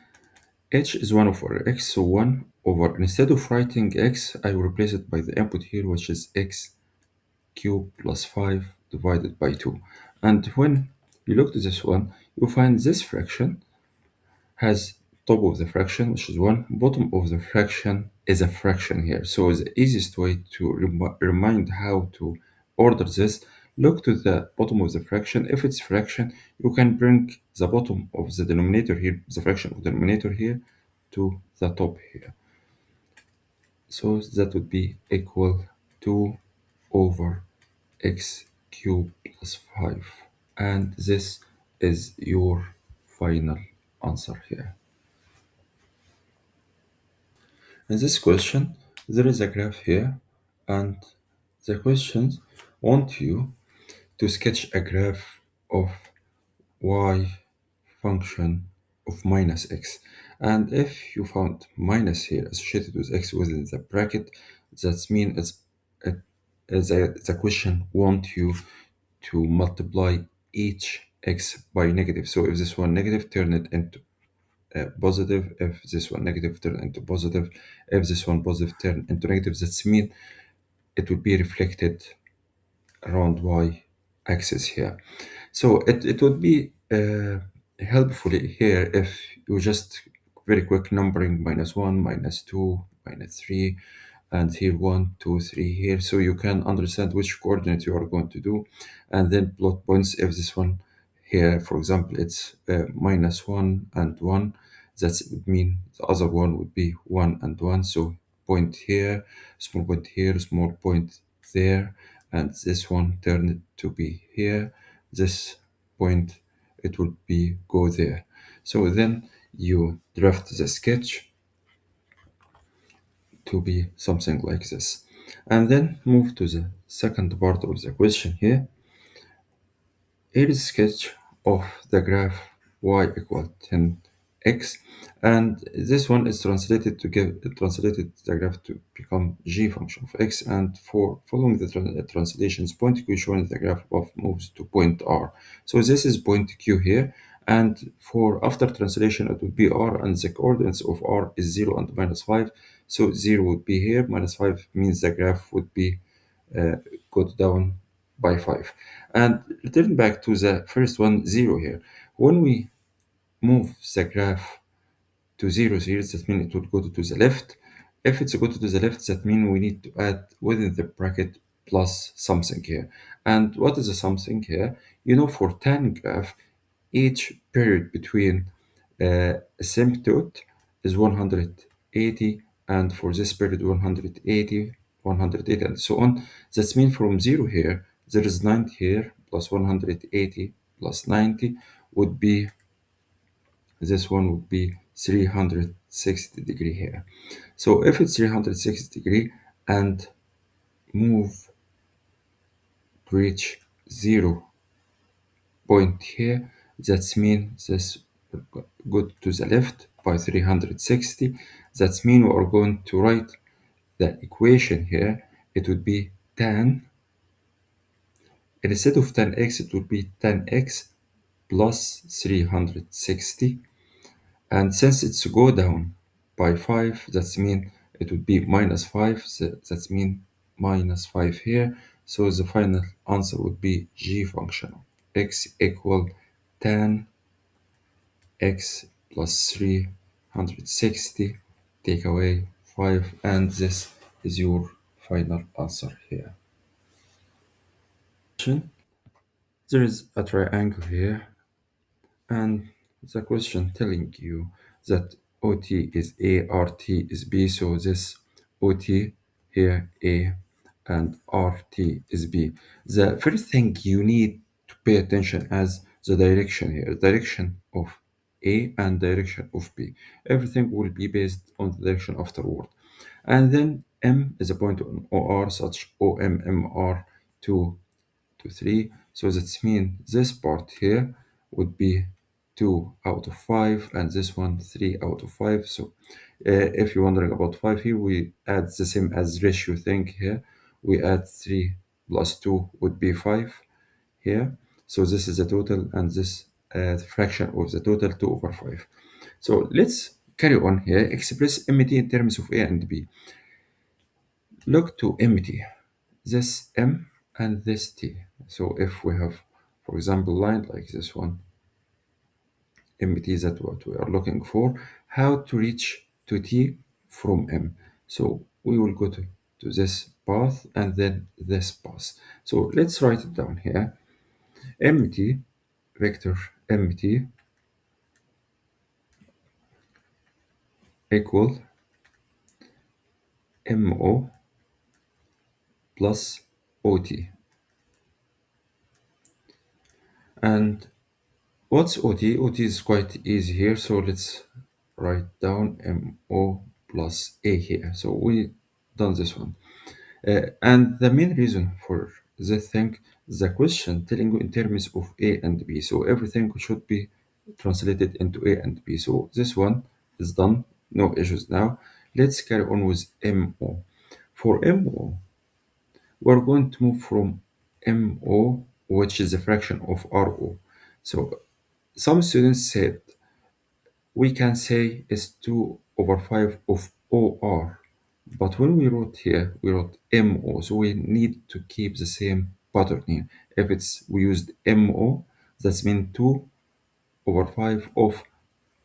H is 1 over x, so 1 over, instead of writing x, I will replace it by the input here, which is x cubed plus 5 divided by 2. And when you look to this one, you find this fraction has top of the fraction, which is 1, bottom of the fraction is a fraction here. So the easiest way to remind how to order this, look to the bottom of the fraction. If it's fraction, you can bring the bottom of the denominator here, the fraction of the denominator here, to the top here. So that would be equal 2 over x cubed plus 5. And this is your final answer here. In this question, there is a graph here, and the questions want you to sketch a graph of y function of minus x. And if you found minus here associated with x within the bracket, that means the question want you to multiply each x by negative. So if this one negative, turn it into positive. If this one negative, turn into positive. If this one positive, turn into negative. That means it will be reflected around y axis here. So it would be helpful here if you just very quick numbering -1, -2, -3, and here 1, 2, 3 here, so you can understand which coordinate you are going to do, and then plot points. If this one here, for example, it's -1 and 1, that would mean the other one would be 1 and 1. So point here, small point here, small point there, and this one turn it to be here. This point, it would be go there. So then you draft the sketch to be something like this, and then move to the second part of the question here. Here is a sketch of the graph y equal 10x, and this one is translated the graph to become g function of x, and for following the translations, point q shown in the graph above moves to point r. So this is point q here, and for after translation it would be r, and the coordinates of r is 0 and -5. So 0 would be here, -5 means the graph would be go down by 5. And return back to the first one, 0 here. When we move the graph to 0 here, that means it would go to the left. If it's go to the left, that means we need to add within the bracket plus something here. And what is the something here? You know, for tan graph, each period between asymptote is 180, and for this period 180, 180, and so on. That means from 0 here, there is 90 here, plus 180 plus 90 would be, this one would be 360 degree here. So if it's 360 degree and move to reach 0 point here, that means this go to the left by 360. That means we are going to write the equation here. It would be tan, instead of tan x, it would be tan x plus 360. And since it's go down by 5, that means it would be minus 5. That means minus 5 here. So the final answer would be g function of x equal tan x plus 360, take away 5, and this is your final answer here. There is a triangle here, and the question telling you that OT is A, RT is B, so this OT here A and RT is B. The first thing you need to pay attention as the direction here, direction of A and direction of B. Everything will be based on the direction afterward. And then M is a point on OR such OMMR 2 to 3. So that means this part here would be 2 out of 5 and this one 3 out of 5. So if you're wondering about 5 here, we add the same as ratio thing here. We add 3 plus 2 would be 5 here. So this is the total and this fraction of the total 2 over 5. So let's carry on here. Express MT in terms of A and B. Look to MT, this M and this T. So if we have, for example, line like this one, MT is that what we are looking for, how to reach to T from M. So we will go to this path and then this path. So let's write it down here. MT, vector MT equal MO plus OT. And what's OT? OT is quite easy here, so let's write down MO plus A here. So we done this one. And the main reason for this thing, the question telling you in terms of A and B. So everything should be translated into A and B. So this one is done, no issues now. Let's carry on with MO. For MO, we're going to move from MO, which is a fraction of RO. So some students said we can say it's 2 over 5 of OR. But when we wrote here, we wrote MO. So we need to keep the same pattern here. If it's we used MO, that's mean 2 over 5 of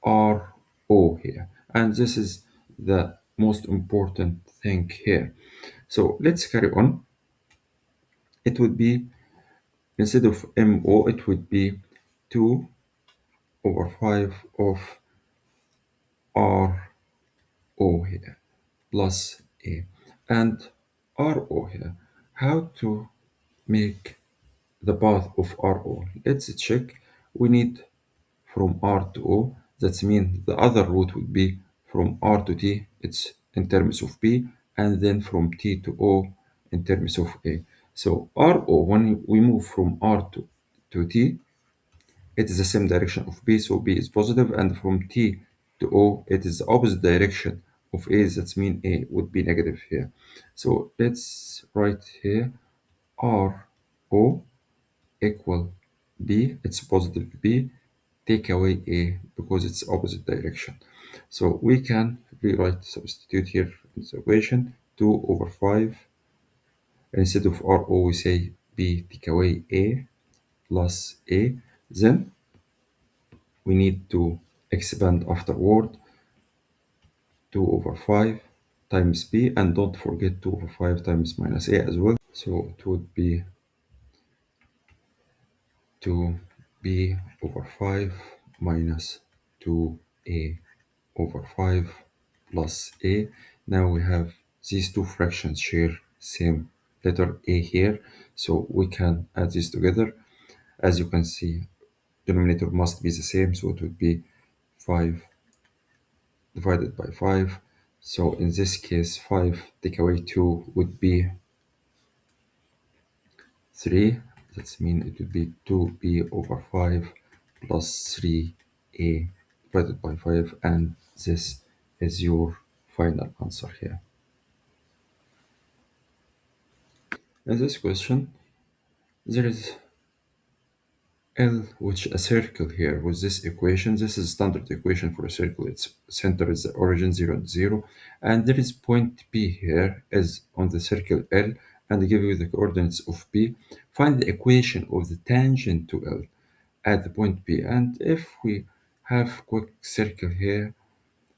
RO here. And this is the most important thing here. So let's carry on. It would be, instead of MO, it would be 2 over 5 of RO here plus A. And RO here, how to make the path of RO? Let's check. We need from R to O. That means the other route would be from R to T, it's in terms of B, and then from T to O in terms of A. So RO, when we move from R to T, it is the same direction of B, so B is positive, and from T to O, it is the opposite direction of A, that means A would be negative here. So let's write here R O equal B, it's positive B, take away A because it's opposite direction. So we can rewrite, substitute here in the equation, 2 over 5, instead of RO we say B, take away A plus A, then we need to expand afterward, 2 over 5 times B, and don't forget 2 over 5 times minus A as well. So it would be 2B over 5 minus 2A over 5 plus A. Now we have these two fractions share same letter A here, so we can add these together. As you can see, denominator must be the same, so it would be 5 divided by 5. So in this case, 5 take away 2 would be 3. That means it would be 2b over 5 plus 3a divided by 5. And this is your final answer here. In this question, there is L, which a circle here with this equation. This is standard equation for a circle. Its center is the origin 0 and 0. And there is point P here is on the circle L, and they give you the coordinates of P. Find the equation of the tangent to L at the point P. And if we have quick circle here,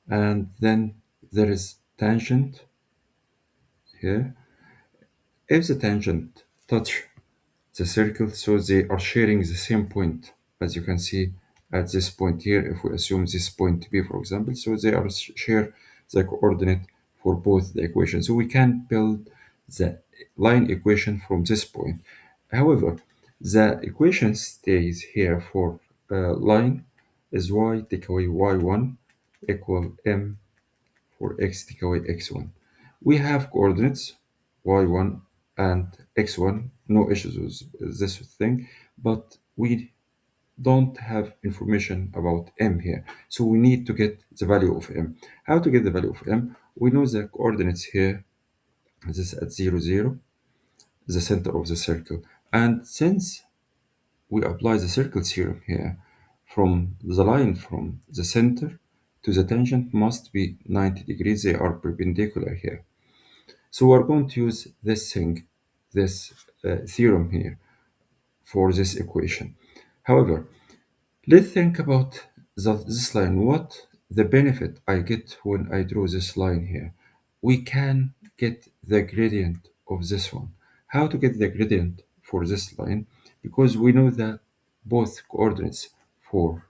and then there is tangent here. If the tangent touch the circle, so they are sharing the same point, as you can see at this point here. If we assume this point B, for example, so they are share the coordinate for both the equations. So we can build the line equation from this point. However, the equation stays here for line is y take away y1 equal m for x take away x1. We have coordinates y1 and x1, no issues with this thing, but we don't have information about m here. So we need to get the value of m. How to get the value of m? We know the coordinates here. This is at 0, 0, the center of the circle. And since we apply the circle theorem here, from the line from the center to the tangent must be 90 degrees. They are perpendicular here. So we're going to use this thing, this theorem here for this equation. However, let's think about this line. What the benefit I get when I draw this line here? We can get the gradient of this one. How to get the gradient for this line? Because we know that both coordinates for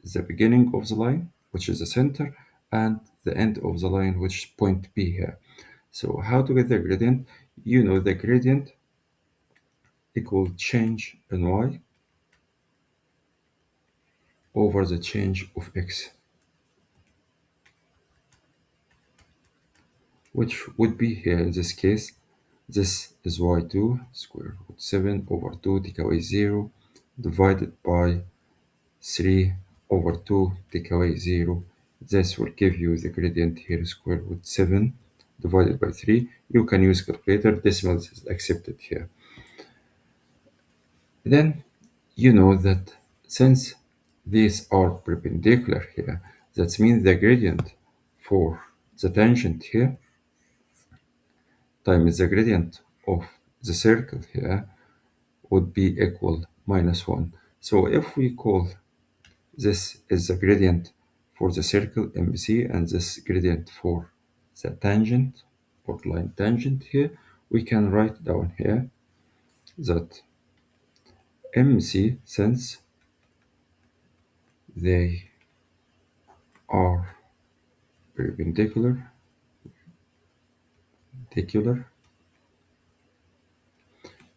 the beginning of the line, which is the center, and the end of the line, which is point P here. So how to get the gradient? You know the gradient equal change in y over the change of x, which would be here in this case. This is y2 square root 7 over 2 take away 0 divided by 3 over 2 take away 0. This will give you the gradient here square root 7 divided by 3. You can use calculator, decimals is accepted here. Then you know that since these are perpendicular here, that means the gradient for the tangent here times the gradient of the circle here would be equal -1. So if we call this is the gradient for the circle MC and this gradient for the tangent or line tangent here, we can write down here that MC, since they are perpendicular,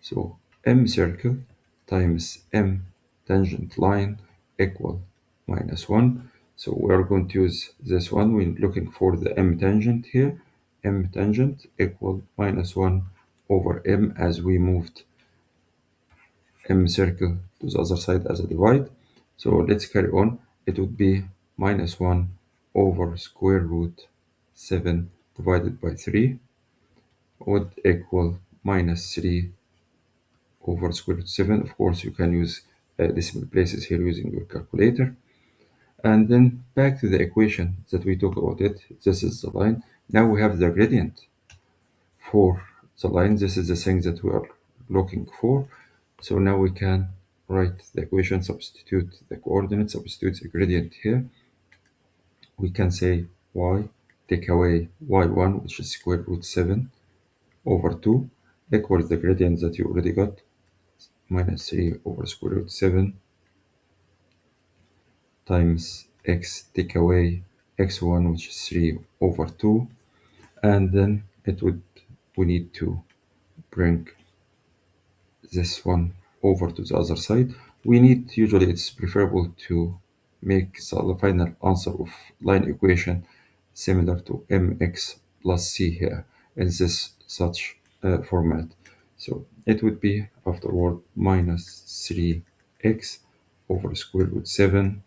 so M circle times M tangent line equal -1. So we are going to use this one. We're looking for the M tangent here. M tangent equal -1 over M as we moved M circle to the other side as a divide. So let's carry on. It would be -1 over square root 7 divided by 3 would equal -3 over square root 7. Of course, you can use decimal places here using your calculator. And then back to the equation that we talked about it. This is the line. Now we have the gradient for the line. This is the thing that we are looking for. So now we can write the equation, substitute the coordinates, substitute the gradient here. We can say y take away y1, which is square root 7 over 2 equals the gradient that you already got, -3 over square root 7 times x take away x1, which is 3 over 2, and then we need to bring this one over to the other side. We need, usually it's preferable to make the final answer of line equation similar to mx plus c here in this such format. So it would be afterward minus 3x over square root 7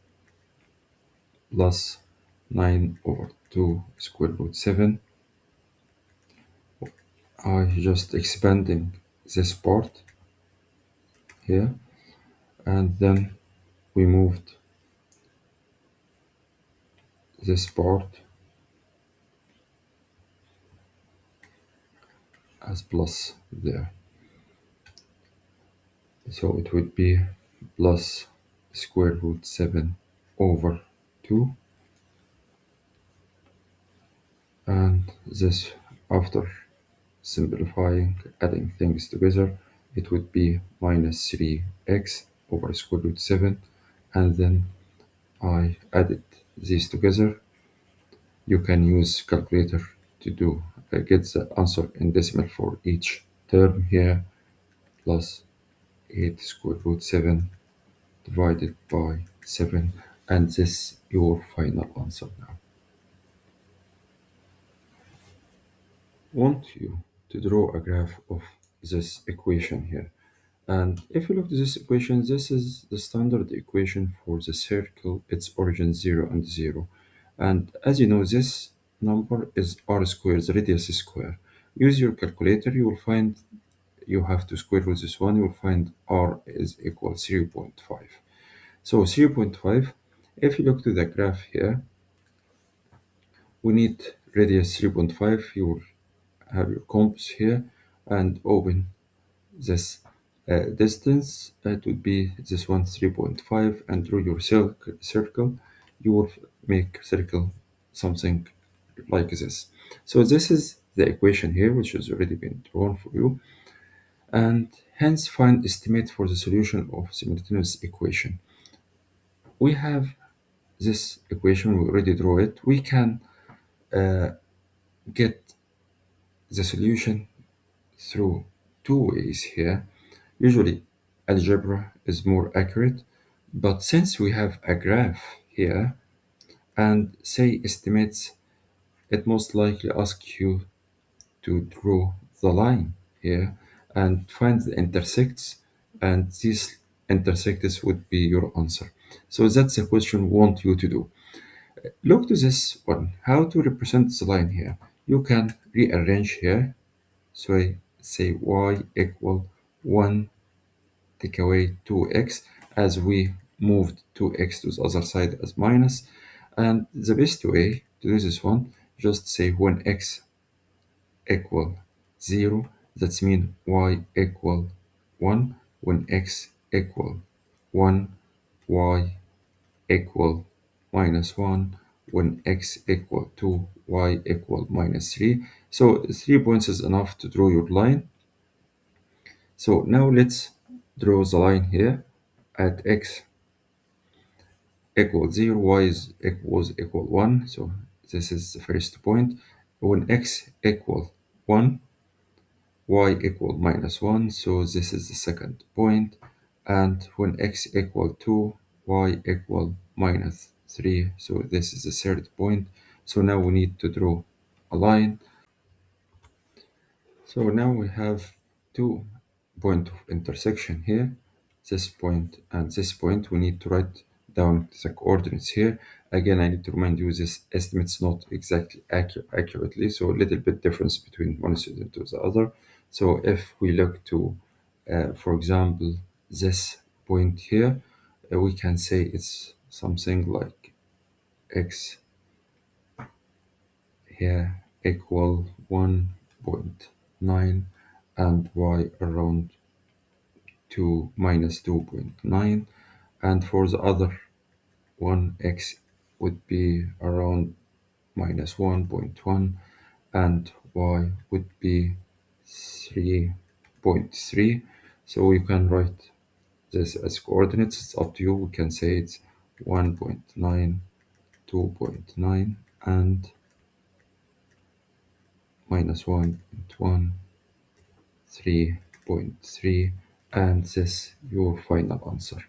plus 9 over 2 square root 7. I just expanding this part here, and then we moved this part as plus there. So it would be plus square root 7 over 2, and this, after simplifying, adding things together, it would be minus 3x over square root 7, and then I added these together. You can use calculator to do get the answer in decimal for each term here, plus 8 square root 7 divided by 7, and this your final answer now. Want you to draw a graph of this equation here. And if you look at this equation, this is the standard equation for the circle, its origin 0 and 0. And as you know, this number is r squared, the radius is square. Use your calculator, you will find you have to square root this one, you will find r is equal 0.5. So 0.5, if you look to the graph here, we need radius 0.5. You will have your compass here and open this distance. It would be this one 3.5, and draw your circle. You will make circle something like this. So this is the equation here, which has already been drawn for you, and hence find estimate for the solution of simultaneous equation. We have this equation, we already draw it. We can get the solution through two ways here. Usually algebra is more accurate, but since we have a graph here and say estimates, it most likely asks you to draw the line here and find the intersects, and these intersects would be your answer. So that's the question we want you to do. Look to this one, how to represent the line here. You can rearrange here. So I say y equal 1, take away 2x, as we moved 2x to the other side as minus. And the best way to do this one, just say when x equal 0, that means y equal 1. When x equal 1, y equal minus 1. When x equal 2, y equal minus 3. So 3 points is enough to draw your line. So now let's draw the line here at x equal 0, y is equal 1. So this is the first point. When x equal 1, y equal minus 1. So this is the second point. And when x equal 2, y equal minus 3. So this is the third point. So now we need to draw a line. So now we have two points of intersection here, this point and this point. We need to write down the coordinates here. Again, I need to remind you this estimate's not exactly accurately, so a little bit difference between one student to the other. So if we look to, for example, this point here, we can say it's something like x here equal 1.9 and y around 2 minus 2.9, and for the other one x would be around minus 1.1 and y would be 3.3. So we can write this as coordinates. It's up to you. We can say it's 1.9, 2.9, and minus 1.1, 3.3, and this your final answer.